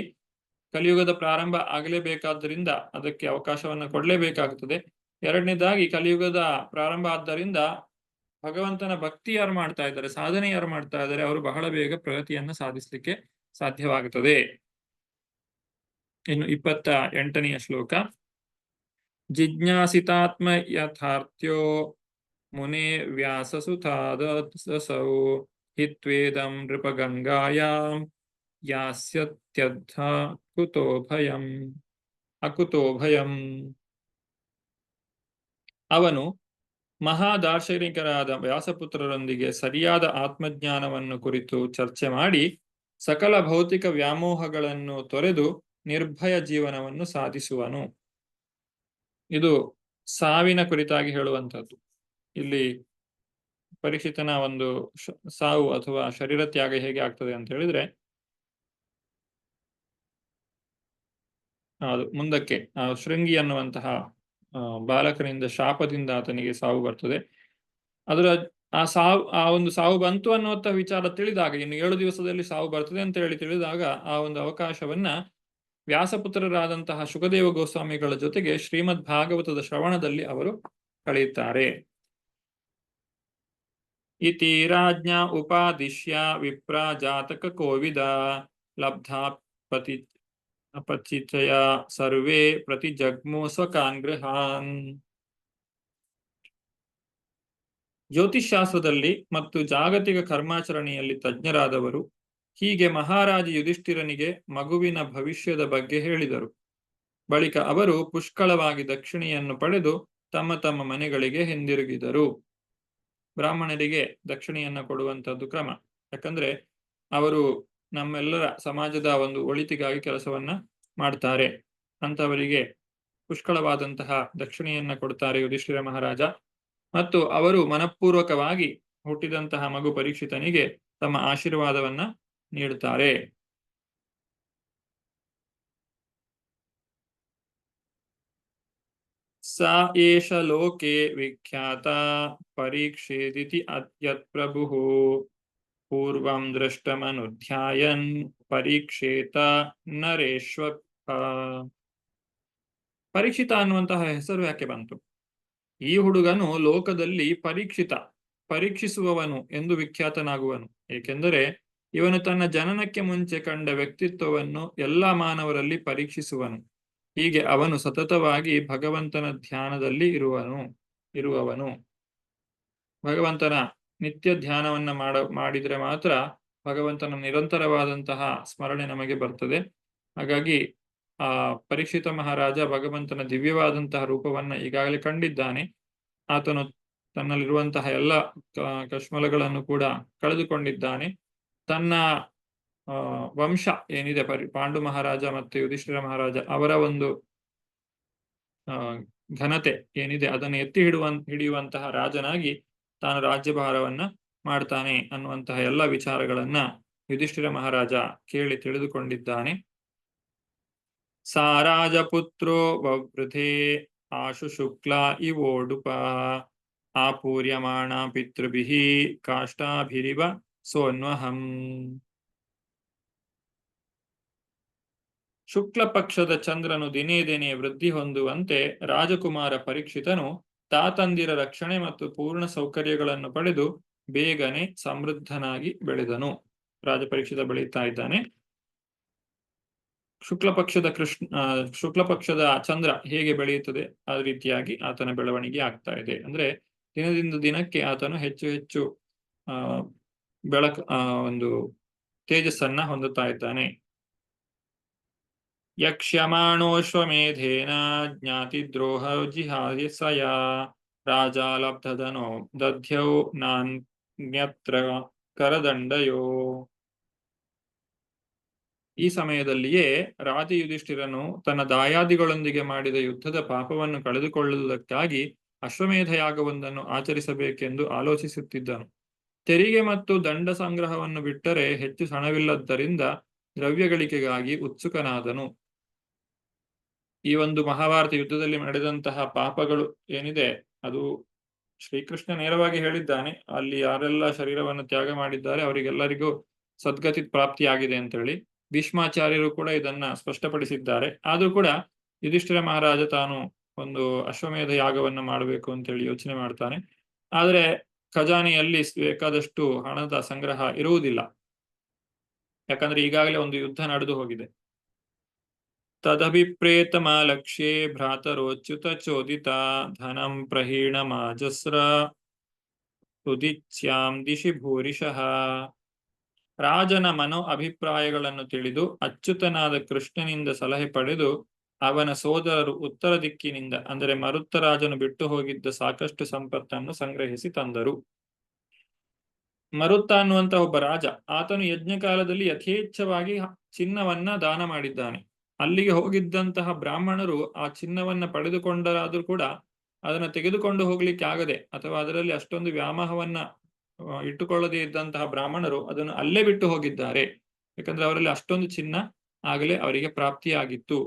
ಕಲಿಯುಗದ ಪ್ರಾರಂಭ ಆಗಲೇಬೇಕಾದ್ದರಿಂದ ಅದಕ್ಕೆ ಅವಕಾಶವನ್ನ ಕೊಡ್ಲೇಬೇಕಾಗುತ್ತದೆ. 2ನೇದಾಗಿ ಕಲಿಯುಗದ ಪ್ರಾರಂಭ ಆದ್ದರಿಂದ ಭಗವಂತನ ಭಕ್ತಿ ಯಾರು ಮಾಡ್ತಾ ಇದ್ದಾರೆ, ಸಾಧನೆ ಯಾರು ಮಾಡ್ತಾ ಇದ್ದಾರೆ, ಅವರು ಬಹಳ ಬೇಗ ಪ್ರಗತಿಯನ್ನ ಸಾಧಿಸಲಿಕ್ಕೆ ಸಾಧ್ಯವಾಗುತ್ತದೆ. ಇನ್ನು 28ನೇ ಶ್ಲೋಕ. ಜಿಜ್ಞಾಸಿತಾತ್ಮ ಯಥಾರ್ಥ್ಯೋ ಮುನೆ ವ್ಯಾಸಸುತಾದಸೌ ಹಿತ್ವೇದಂ ನೃಪಗಂಗಾಯಾಂ ಯಾಸ್ಯತ್ಯದ್ಧ ಕುತೋ ಭಯಂ ಅಕುತೋ ಭಯಂ. ಅವನು ಮಹಾದಾರ್ಶನಿಕರಾದ ವ್ಯಾಸಪುತ್ರರೊಂದಿಗೆ ಸರಿಯಾದ ಆತ್ಮಜ್ಞಾನವನ್ನು ಕುರಿತು ಚರ್ಚೆ ಮಾಡಿ ಸಕಲ ಭೌತಿಕ ವ್ಯಾಮೋಹಗಳನ್ನು ತೊರೆದು ನಿರ್ಭಯ ಜೀವನವನ್ನು ಸಾಧಿಸುವನು. ಇದು ಸಾವಿನ ಕುರಿತಾಗಿ ಹೇಳುವಂಥದ್ದು. ಇಲ್ಲಿ ಪರೀಕ್ಷಿತನ ಒಂದು ಸಾವು ಅಥವಾ ಶರೀರ ತ್ಯಾಗ ಹೇಗೆ ಆಗ್ತದೆ ಅಂತ ಹೇಳಿದ್ರೆ, ಅದು ಮುಂದಕ್ಕೆ ಶೃಂಗಿ ಅನ್ನುವಂತಹ ಬಾಲಕನಿಂದ ಶಾಪದಿಂದ ಆತನಿಗೆ ಸಾವು ಬರ್ತದೆ. ಅದರ ಆ ಒಂದು ಸಾವು ಬಂತು ಅನ್ನುವಂಥ ವಿಚಾರ ತಿಳಿದಾಗ, ಇನ್ನು 7 ದಿವಸದಲ್ಲಿ ಸಾವು ಬರ್ತದೆ ಅಂತ ಹೇಳಿ ತಿಳಿದಾಗ, ಆ ಒಂದು ಅವಕಾಶವನ್ನ ವ್ಯಾಸಪುತ್ರರಾದಂತಹ ಶುಕದೇವ ಗೋಸ್ವಾಮಿಗಳ ಜೊತೆಗೆ ಶ್ರೀಮದ್ ಭಾಗವತದ ಶ್ರವಣದಲ್ಲಿ ಅವರು ಕಳೆಯುತ್ತಾರೆ. ಇತಿ ರಾಜ್ಞಾ ಉಪಾದಿಶ್ಯ ವಿಪ್ರ ಜಾತಕ ಕೋವಿದ ಲಬ್ಧಾ ಪಚಿಚಯ ಸರ್ವೇ ಪ್ರತಿ ಜಗ್ಮು ಸ್ವಕಾಂಗ್ರಹಾನ್. ಜ್ಯೋತಿಷ್ಶಾಸ್ತ್ರದಲ್ಲಿ ಮತ್ತು ಜಾಗತಿಕ ಕರ್ಮಾಚರಣೆಯಲ್ಲಿ ತಜ್ಞರಾದವರು ಹೀಗೆ ಮಹಾರಾಜ ಯುಧಿಷ್ಠಿರನಿಗೆ ಮಗುವಿನ ಭವಿಷ್ಯದ ಬಗ್ಗೆ ಹೇಳಿದರು. ಬಳಿಕ ಅವರು ಪುಷ್ಕಳವಾಗಿ ದಕ್ಷಿಣೆಯನ್ನು ಪಡೆದು ತಮ್ಮ ತಮ್ಮ ಮನೆಗಳಿಗೆ ಹಿಂದಿರುಗಿದರು. ಬ್ರಾಹ್ಮಣರಿಗೆ ದಕ್ಷಿಣೆಯನ್ನು ಕೊಡುವಂತದ್ದು ಕ್ರಮ. ಯಾಕಂದ್ರೆ ಅವರು ನಮ್ಮೆಲ್ಲರ ಸಮಾಜದ ಒಂದು ಒಳಿತಿಗಾಗಿ ಕೆಲಸವನ್ನ ಮಾಡ್ತಾರೆ. ಅಂತವರಿಗೆ ಪುಷ್ಕಳವಾದಂತಹ ದಕ್ಷಿಣೆಯನ್ನ ಕೊಡ್ತಾರೆ ಯುಧಿಷ್ಠಿರ ಮಹಾರಾಜ. ಮತ್ತು ಅವರು ಮನಪೂರ್ವಕವಾಗಿ ಹುಟ್ಟಿದಂತಹ ಮಗು ಪರೀಕ್ಷಿತನಿಗೆ ತಮ್ಮ ಆಶೀರ್ವಾದವನ್ನ ನೀಡುತ್ತಾರೆ. ಸ ಏಷ ಲೋಕೆ ವಿಖ್ಯಾತ ಪರೀಕ್ಷೇದಿತಿ ಯತ್ ಪ್ರಭುಃ ಪೂರ್ವಂ ದೃಷ್ಟಮನುಧ್ಯಾಯನ್ ಪರೀಕ್ಷೇತ ನರೇಶ್ವ. ಪರೀಕ್ಷಿತ ಅನ್ನುವಂತಹ ಹೆಸರು ಯಾಕೆ ಬಂತು? ಈ ಹುಡುಗನು ಲೋಕದಲ್ಲಿ ಪರೀಕ್ಷಿಸುವವನು ಎಂದು ವಿಖ್ಯಾತನಾಗುವನು. ಏಕೆಂದರೆ ಇವನು ತನ್ನ ಜನನಕ್ಕೆ ಮುಂಚೆ ಕಂಡ ವ್ಯಕ್ತಿತ್ವವನ್ನು ಎಲ್ಲಾ ಮಾನವರಲ್ಲಿ ಪರೀಕ್ಷಿಸುವನು. ಹೀಗೆ ಅವನು ಸತತವಾಗಿ ಭಗವಂತನ ಧ್ಯಾನದಲ್ಲಿ ಇರುವವನು. ಭಗವಂತನ ನಿತ್ಯ ಧ್ಯಾನವನ್ನ ಮಾಡಿದ್ರೆ ಮಾತ್ರ ಭಗವಂತನ ನಿರಂತರವಾದಂತಹ ಸ್ಮರಣೆ ನಮಗೆ ಬರ್ತದೆ. ಹಾಗಾಗಿ ಆ ಪರೀಕ್ಷಿತ ಮಹಾರಾಜ ಭಗವಂತನ ದಿವ್ಯವಾದಂತಹ ರೂಪವನ್ನ ಈಗಾಗಲೇ ಕಂಡಿದ್ದಾನೆ. ಆತನು ತನ್ನಲ್ಲಿರುವಂತಹ ಎಲ್ಲ ಕಶ್ಮಲಗಳನ್ನು ಕೂಡ ಕಳೆದುಕೊಂಡಿದ್ದಾನೆ. ತನ್ನ ವಂಶ ಏನಿದೆ ಪಾಂಡು ಮಹಾರಾಜ ಮತ್ತು ಯುಧಿಷ್ಠಿರ ಮಹಾರಾಜ ಅವರ ಒಂದು ಘನತೆ ಏನಿದೆ ಅದನ್ನು ಎತ್ತಿ ಹಿಡಿಯುವಂತಹ ರಾಜನಾಗಿ ತಾನು ರಾಜ್ಯಭಾರವನ್ನ ಮಾಡ್ತಾನೆ ಅನ್ನುವಂತಹ ಎಲ್ಲ ವಿಚಾರಗಳನ್ನ ಯುಧಿಷ್ಠಿರ ಮಹಾರಾಜ ಕೇಳಿ ತಿಳಿದುಕೊಂಡಿದ್ದಾನೆ. ಸಾರಾಜಪುತ್ರೋ ವವೃಧೆ ಆಶು ಶುಕ್ಲ ಇವೋಡುಪ ಆಪೂರ್ಯಮಾಣ ಪಿತೃಭಿಃ ಕಾಷ್ಟಾಭಿರಿವ ಸೋನ್ವಹಂ. ಶುಕ್ಲ ಪಕ್ಷದ ಚಂದ್ರನು ದಿನೇ ದಿನೇ ವೃದ್ಧಿ ಹೊಂದುವಂತೆ ರಾಜಕುಮಾರ ಪರೀಕ್ಷಿತನು ತಾತಂದಿರ ರಕ್ಷಣೆ ಮತ್ತು ಪೂರ್ಣ ಸೌಕರ್ಯಗಳನ್ನು ಪಡೆದು ಬೇಗನೆ ಸಮೃದ್ಧನಾಗಿ ಬೆಳೆದನು. ರಾಜ ಪರೀಕ್ಷಿತ ಬೆಳೀತಾ ಇದ್ದಾನೆ. ಶುಕ್ಲ ಪಕ್ಷದ ಚಂದ್ರ ಹೇಗೆ ಬೆಳೆಯುತ್ತದೆ ಆ ರೀತಿಯಾಗಿ ಆತನ ಬೆಳವಣಿಗೆ ಆಗ್ತಾ ಇದೆ. ಅಂದ್ರೆ ದಿನದಿಂದ ದಿನಕ್ಕೆ ಆತನು ಹೆಚ್ಚು ಹೆಚ್ಚು ಒಂದು ತೇಜಸ್ಸನ್ನ ಹೊಂದುತ್ತಾ ಇದ್ದಾನೆ. ಯಕ್ಷ್ಯಮಾಣೋಶ್ವಮೇಧೇನ ಜ್ಞಾತಿದ್ರೋಹ ಜಿಹಾಸಯ ರಾಜ ಲಬ್ಧದನೋ ದಧ್ಯೌ ನಾನ್ಯತ್ರ ಕರದಂಡಯೋ. ಈ ಸಮಯದಲ್ಲಿಯೇ ರಾಜ ಯುಧಿಷ್ಠಿರನು ತನ್ನ ದಾಯಾದಿಗಳೊಂದಿಗೆ ಮಾಡಿದ ಯುದ್ಧದ ಪಾಪವನ್ನು ಕಳೆದುಕೊಳ್ಳುವುದಕ್ಕಾಗಿ ಅಶ್ವಮೇಧ ಯಾಗವೊಂದನ್ನು ಆಚರಿಸಬೇಕೆಂದು ಆಲೋಚಿಸುತ್ತಿದ್ದನು. ತೆರಿಗೆ ಮತ್ತು ದಂಡ ಸಂಗ್ರಹವನ್ನು ಬಿಟ್ಟರೆ ಹೆಚ್ಚು ಹಣವಿಲ್ಲದ್ದರಿಂದ ದ್ರವ್ಯಗಳಿಕೆಗಾಗಿ ಉತ್ಸುಕನಾದನು. ಈ ಒಂದು ಮಹಾಭಾರತ ಯುದ್ಧದಲ್ಲಿ ನಡೆದಂತಹ ಪಾಪಗಳು ಏನಿದೆ ಅದು ಶ್ರೀಕೃಷ್ಣ ನೇರವಾಗಿ ಹೇಳಿದ್ದಾನೆ. ಅಲ್ಲಿ ಯಾರೆಲ್ಲ ಶರೀರವನ್ನು ತ್ಯಾಗ ಮಾಡಿದ್ದಾರೆ ಅವರಿಗೆಲ್ಲರಿಗೂ ಸದ್ಗತಿ ಪ್ರಾಪ್ತಿಯಾಗಿದೆ ಅಂತ ಹೇಳಿ. ಭೀಷ್ಮಾಚಾರ್ಯರು ಕೂಡ ಇದನ್ನ ಸ್ಪಷ್ಟಪಡಿಸಿದ್ದಾರೆ. ಆದ್ರೂ ಕೂಡ ಯುಧಿಷ್ಠಿರ ಮಹಾರಾಜ ತಾನು ಒಂದು ಅಶ್ವಮೇಧ ಯಾಗವನ್ನ ಮಾಡಬೇಕು ಅಂತೇಳಿ ಯೋಚನೆ ಮಾಡ್ತಾನೆ. ಆದ್ರೆ ಖಜಾನೆಯಲ್ಲಿ ಬೇಕಾದಷ್ಟು ಹಣದ ಸಂಗ್ರಹ ಇರುವುದಿಲ್ಲ. ಯಾಕಂದ್ರೆ ಈಗಾಗಲೇ ಒಂದು ಯುದ್ಧ ನಡೆದು ಹೋಗಿದೆ. ತದಭಿಪ್ರೇತಮಾಲಕ್ಷ್ಯೆ ಭ್ರಾತರೋಚ್ಯುತ ಚೋದಿತ ಧನಂ ಪ್ರಹೀಣಮಾಜಸ್ರ ಉದಿಚ್ಯಾಂ ದಿಶಿ ಭೂರಿಶಃ. ರಾಜನ ಮನೋ ಅಭಿಪ್ರಾಯಗಳನ್ನು ತಿಳಿದು ಅಚ್ಯುತನಾದ ಕೃಷ್ಣನಿಂದ ಸಲಹೆ ಪಡೆದು ಅವನ ಸೋದರರು ಉತ್ತರ ದಿಕ್ಕಿನಿಂದ ಅಂದರೆ ಮರುತ್ತ ರಾಜನು ಬಿಟ್ಟು ಹೋಗಿದ್ದ ಸಾಕಷ್ಟು ಸಂಪತ್ತನ್ನು ಸಂಗ್ರಹಿಸಿ ತಂದರು. ಮರುತ್ತ ಅನ್ನುವಂತ ಒಬ್ಬ ರಾಜ, ಆತನು ಯಜ್ಞಕಾಲದಲ್ಲಿ ಯಥೇಚ್ಛವಾಗಿ ಚಿನ್ನವನ್ನ ದಾನ ಮಾಡಿದ್ದಾನೆ. ಅಲ್ಲಿಗೆ ಹೋಗಿದ್ದಂತಹ ಬ್ರಾಹ್ಮಣರು ಆ ಚಿನ್ನವನ್ನ ಪಡೆದುಕೊಂಡರಾದ್ರೂ ಕೂಡ ಅದನ್ನು ತೆಗೆದುಕೊಂಡು ಹೋಗ್ಲಿಕ್ಕೆ ಆಗದೆ ಅಥವಾ ಅದರಲ್ಲಿ ಅಷ್ಟೊಂದು ವ್ಯಾಮೋಹವನ್ನ ಇಟ್ಟುಕೊಳ್ಳದೇ ಇದ್ದಂತಹ ಬ್ರಾಹ್ಮಣರು ಅದನ್ನು ಅಲ್ಲೇ ಬಿಟ್ಟು ಹೋಗಿದ್ದಾರೆ. ಯಾಕಂದ್ರೆ ಅವರಲ್ಲಿ ಅಷ್ಟೊಂದು ಚಿನ್ನ ಆಗಲೇ ಅವರಿಗೆ ಪ್ರಾಪ್ತಿಯಾಗಿತ್ತು.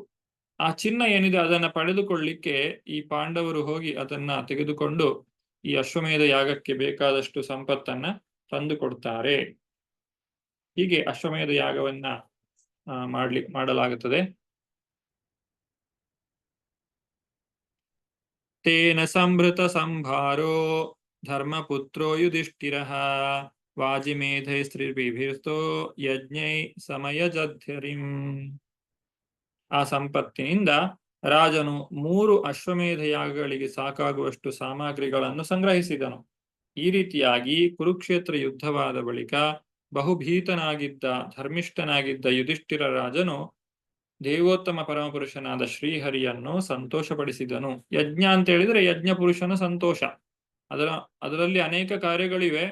ಆ ಚಿನ್ನ ಏನಿದೆ ಅದನ್ನ ಪಡೆದುಕೊಳ್ಳಿಕ್ಕೆ ಈ ಪಾಂಡವರು ಹೋಗಿ ಅದನ್ನ ತೆಗೆದುಕೊಂಡು ಈ ಅಶ್ವಮೇಧ ಯಾಗಕ್ಕೆ ಬೇಕಾದಷ್ಟು ಸಂಪತ್ತನ್ನ ತಂದು ಕೊಡ್ತಾರೆ. ಹೀಗೆ ಅಶ್ವಮೇಧ ಯಾಗವನ್ನ ಮಾಡಲಾಗುತ್ತದೆ. ತೇನ ಸಂಭೃತ ಸಂಭಾರೋ ಧರ್ಮಪುತ್ರೋ ಯುಧಿಷ್ಠಿರಃ ವಾಜಿಮೇಧೈಸ್ತ್ರಿಭಿರ್ಸ್ತೋ ಯಜ್ಞೈ ಸಮಯಜಧ್ಯರಿಂ. ಆ ಸಂಪತ್ತಿನಿಂದ ರಾಜನು 3 ಅಶ್ವಮೇಧ ಯಾಗಗಳಿಗೆ ಸಾಕಾಗುವಷ್ಟು ಸಾಮಗ್ರಿಗಳನ್ನು ಸಂಗ್ರಹಿಸಿದನು. ಈ ರೀತಿಯಾಗಿ ಕುರುಕ್ಷೇತ್ರ ಯುದ್ಧವಾದ ಬಳಿಕ ಬಹುಭೀತನಾಗಿದ್ದ ಧರ್ಮಿಷ್ಠನಾಗಿದ್ದ ಯುಧಿಷ್ಠಿರ ರಾಜನು ದೇವೋತ್ತಮ ಪರಮಪುರುಷನಾದ ಶ್ರೀಹರಿಯನ್ನು ಸಂತೋಷಪಡಿಸಿದನು. ಯಜ್ಞ ಅಂತ ಹೇಳಿದ್ರೆ ಯಜ್ಞ ಪುರುಷನ ಸಂತೋಷ. ಅದರಲ್ಲಿ ಅನೇಕ ಕಾರ್ಯಗಳಿವೆ.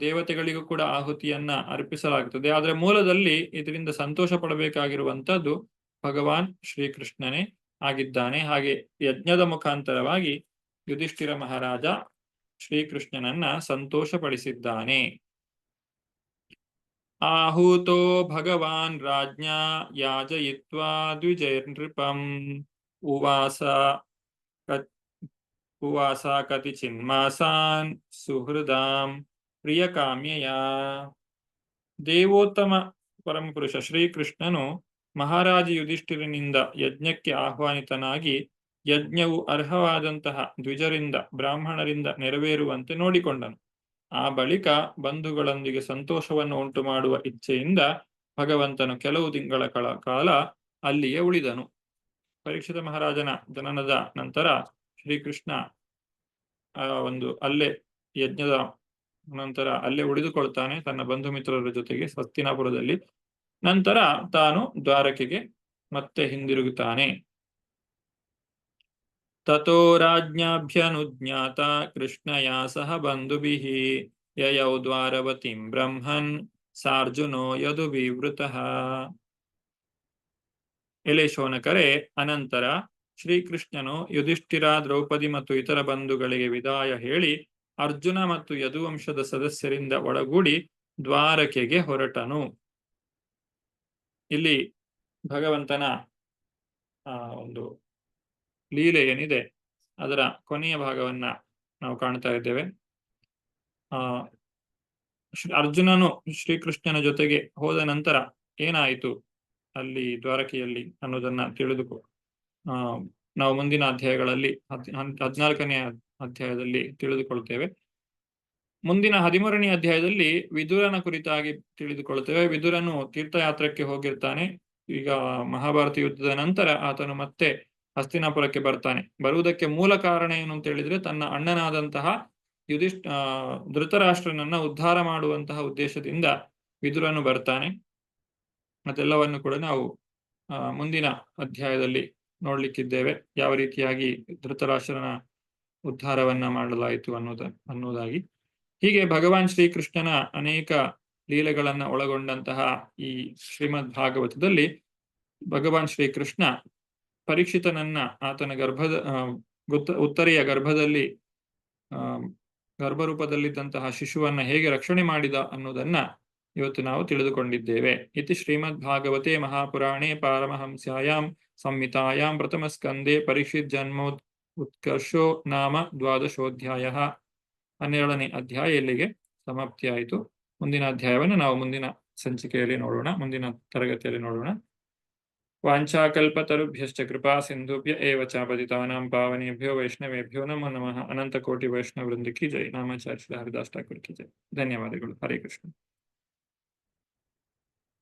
ದೇವತೆಗಳಿಗೂ ಕೂಡ ಆಹುತಿಯನ್ನ ಅರ್ಪಿಸಲಾಗುತ್ತದೆ. ಆದ್ರೆ ಮೂಲದಲ್ಲಿ ಇದರಿಂದ ಸಂತೋಷ ಪಡಬೇಕಾಗಿರುವಂತದ್ದು ಭಗವಾನ್ ಶ್ರೀಕೃಷ್ಣನೇ ಆಗಿದ್ದಾನೆ. ಹಾಗೆ ಯಜ್ಞದ ಮುಖಾಂತರವಾಗಿ ಯುಧಿಷ್ಠಿರ ಮಹಾರಾಜ ಶ್ರೀಕೃಷ್ಣನನ್ನ ಸಂತೋಷಪಡಿಸಿದ್ದಾನೆ. ಆಹುತೋ ಭಗವಾನ್ ರಾಜ್ಞಾ ಯಾಜಯಿತ್ವಾ ದ್ವಿಜೈರ್ನೃಪಂ ಉವಾಸ ಕತಿಚಿನ್ಮಾಸಾನ್ ಸುಹೃದಾಂ ಪ್ರಿಯಕಾಮ್ಯಯ. ದೇವೋತ್ತಮ ಪರಮಪುರುಷ ಶ್ರೀಕೃಷ್ಣನು ಮಹಾರಾಜ ಯುಧಿಷ್ಠಿರನಿಂದ ಯಜ್ಞಕ್ಕೆ ಆಹ್ವಾನಿತನಾಗಿ ಯಜ್ಞವು ಅರ್ಹವಾದಂತಹ ದ್ವಿಜರಿಂದ ಬ್ರಾಹ್ಮಣರಿಂದ ನೆರವೇರುವಂತೆ ನೋಡಿಕೊಂಡನು. ಆ ಬಳಿಕ ಬಂಧುಗಳೊಂದಿಗೆ ಸಂತೋಷವನ್ನು ಉಂಟು ಮಾಡುವ ಇಚ್ಛೆಯಿಂದ ಭಗವಂತನು ಕೆಲವು ತಿಂಗಳ ಕಾಲ ಅಲ್ಲಿಯೇ ಉಳಿದನು. ಪರೀಕ್ಷಿತ ಮಹಾರಾಜನ ಜನನದ ನಂತರ ಶ್ರೀಕೃಷ್ಣ ಅಲ್ಲೇ ಯಜ್ಞದ ನಂತರ ಅಲ್ಲೇ ಉಳಿದುಕೊಳ್ತಾನೆ ತನ್ನ ಬಂಧು ಮಿತ್ರರ ಜೊತೆಗೆ ಹಸ್ತಿನಾಪುರದಲ್ಲಿ. ನಂತರ ತಾನು ದ್ವಾರಕೆಗೆ ಮತ್ತೆ ಹಿಂದಿರುಗುತ್ತಾನೆ. ತಥೋ ರಾಜ್ಞಾಭ್ಯನುಜ್ಞಾತ ಕೃಷ್ಣಯಾ ಸಹ ಬಂಧುಭಿಃ ಯಯೌ ದ್ವಾರವತಿಂ ಬ್ರಹ್ಮನ್ ಸಾರ್ಜುನೋ ಯದುವಿವೃತಃ. ಎಲೆ ಶೌನಕರೇ, ಅನಂತರ ಶ್ರೀಕೃಷ್ಣನು ಯುಧಿಷ್ಠಿರ, ದ್ರೌಪದಿ ಮತ್ತು ಇತರ ಬಂಧುಗಳಿಗೆ ವಿದಾಯ ಹೇಳಿ ಅರ್ಜುನ ಮತ್ತು ಯದುವಂಶದ ಸದಸ್ಯರಿಂದ ಒಳಗೂಡಿ ದ್ವಾರಕೆಗೆ ಹೊರಟನು. ಇಲ್ಲಿ ಭಗವಂತನ ಒಂದು ಲೀಲೆ ಏನಿದೆ ಅದರ ಕೊನೆಯ ಭಾಗವನ್ನ ನಾವು ಕಾಣ್ತಾ ಇದ್ದೇವೆ. ಅರ್ಜುನನು ಶ್ರೀಕೃಷ್ಣನ ಜೊತೆಗೆ ಹೋದ ನಂತರ ಏನಾಯಿತು ಅಲ್ಲಿ ದ್ವಾರಕೆಯಲ್ಲಿ ಅನ್ನೋದನ್ನ ನಾವು ಮುಂದಿನ ಅಧ್ಯಾಯಗಳಲ್ಲಿ 14ನೇ ಅಧ್ಯಾಯದಲ್ಲಿ ತಿಳಿದುಕೊಳ್ತೇವೆ. ಮುಂದಿನ 13ನೇ ಅಧ್ಯಾಯದಲ್ಲಿ ವಿದುರನ ಕುರಿತಾಗಿ ತಿಳಿದುಕೊಳ್ತೇವೆ. ವಿದುರನು ತೀರ್ಥಯಾತ್ರಕ್ಕೆ ಹೋಗಿರ್ತಾನೆ. ಈಗ ಮಹಾಭಾರತ ಯುದ್ಧದ ನಂತರ ಆತನು ಮತ್ತೆ ಹಸ್ತಿನಾಪುರಕ್ಕೆ ಬರ್ತಾನೆ. ಬರುವುದಕ್ಕೆ ಮೂಲ ಕಾರಣ ಏನು ಅಂತ ಹೇಳಿದ್ರೆ ತನ್ನ ಅಣ್ಣನಾದಂತಹ ಧೃತರಾಷ್ಟ್ರನನ್ನ ಉದ್ಧಾರ ಮಾಡುವಂತಹ ಉದ್ದೇಶದಿಂದ ವಿದುರನು ಬರ್ತಾನೆ. ಅದೆಲ್ಲವನ್ನು ಕೂಡ ನಾವು ಮುಂದಿನ ಅಧ್ಯಾಯದಲ್ಲಿ ನೋಡ್ಲಿಕ್ಕಿದ್ದೇವೆ. ಯಾವ ರೀತಿಯಾಗಿ ಧೃತರಾಷ್ಟ್ರನ ಉದ್ಧಾರವನ್ನ ಮಾಡಲಾಯಿತು ಅನ್ನೋದಾಗಿ. ಹೀಗೆ ಭಗವಾನ್ ಶ್ರೀಕೃಷ್ಣನ ಅನೇಕ ಲೀಲೆಗಳನ್ನ ಒಳಗೊಂಡಂತಹ ಈ ಶ್ರೀಮದ್ ಭಾಗವತದಲ್ಲಿ ಭಗವಾನ್ ಶ್ರೀಕೃಷ್ಣ ಪರೀಕ್ಷಿತನನ್ನ ಆತನ ಉತ್ತರೆಯ ಗರ್ಭದಲ್ಲಿ ಗರ್ಭರೂಪದಲ್ಲಿದ್ದಂತಹ ಶಿಶುವನ್ನ ಹೇಗೆ ರಕ್ಷಣೆ ಮಾಡಿದ ಅನ್ನೋದನ್ನ ಇವತ್ತು ನಾವು ತಿಳಿದುಕೊಂಡಿದ್ದೇವೆ. ಇತಿ ಶ್ರೀಮದ್ ಭಾಗವತೆ ಮಹಾಪುರಾಣೆ ಪಾರಮಹಂಸ್ಯಾಯಾಂ ಸಂಹಿತಾಯಾಂ ಪ್ರಥಮ ಸ್ಕಂದೆ ಪರೀಕ್ಷಿತ್ ಜನ್ಮೋತ್ ಉತ್ಕರ್ಷೋ ನಾಮ 12ೋಧ್ಯಾಯ. 12ನೇ ಅಧ್ಯಾಯ ಇಲ್ಲಿಗೆ ಸಮಾಪ್ತಿಯಾಯಿತು. ಮುಂದಿನ ಅಧ್ಯಾಯವನ್ನು ನಾವು ಮುಂದಿನ ಸಂಚಿಕೆಯಲ್ಲಿ ನೋಡೋಣ, ಮುಂದಿನ ತರಗತಿಯಲ್ಲಿ ನೋಡೋಣ. ವಾಂಛಾಕಲ್ಪತರುಭ್ಯಶ್ಚ ಕೃಪಾ ಸಿಂಧುಭ್ಯ ಏವ ಚ ಪತಿತಾನಾಂ ಪಾವನೇಭ್ಯೋ ವೈಷ್ಣವೇಭ್ಯೋ ನಮೋ ನಮಃ. ಅನಂತ ಕೋಟಿ ವೈಷ್ಣವ ವೃಂದ ಕಿ ಜೈ. ನಾಮಾಚಾರ್ಯ ಹರಿದಾಸ್ ಠಾಕೂರ್ ಕಿ ಜೈ. ಧನ್ಯವಾದಗಳು. ಹರೇ ಕೃಷ್ಣ.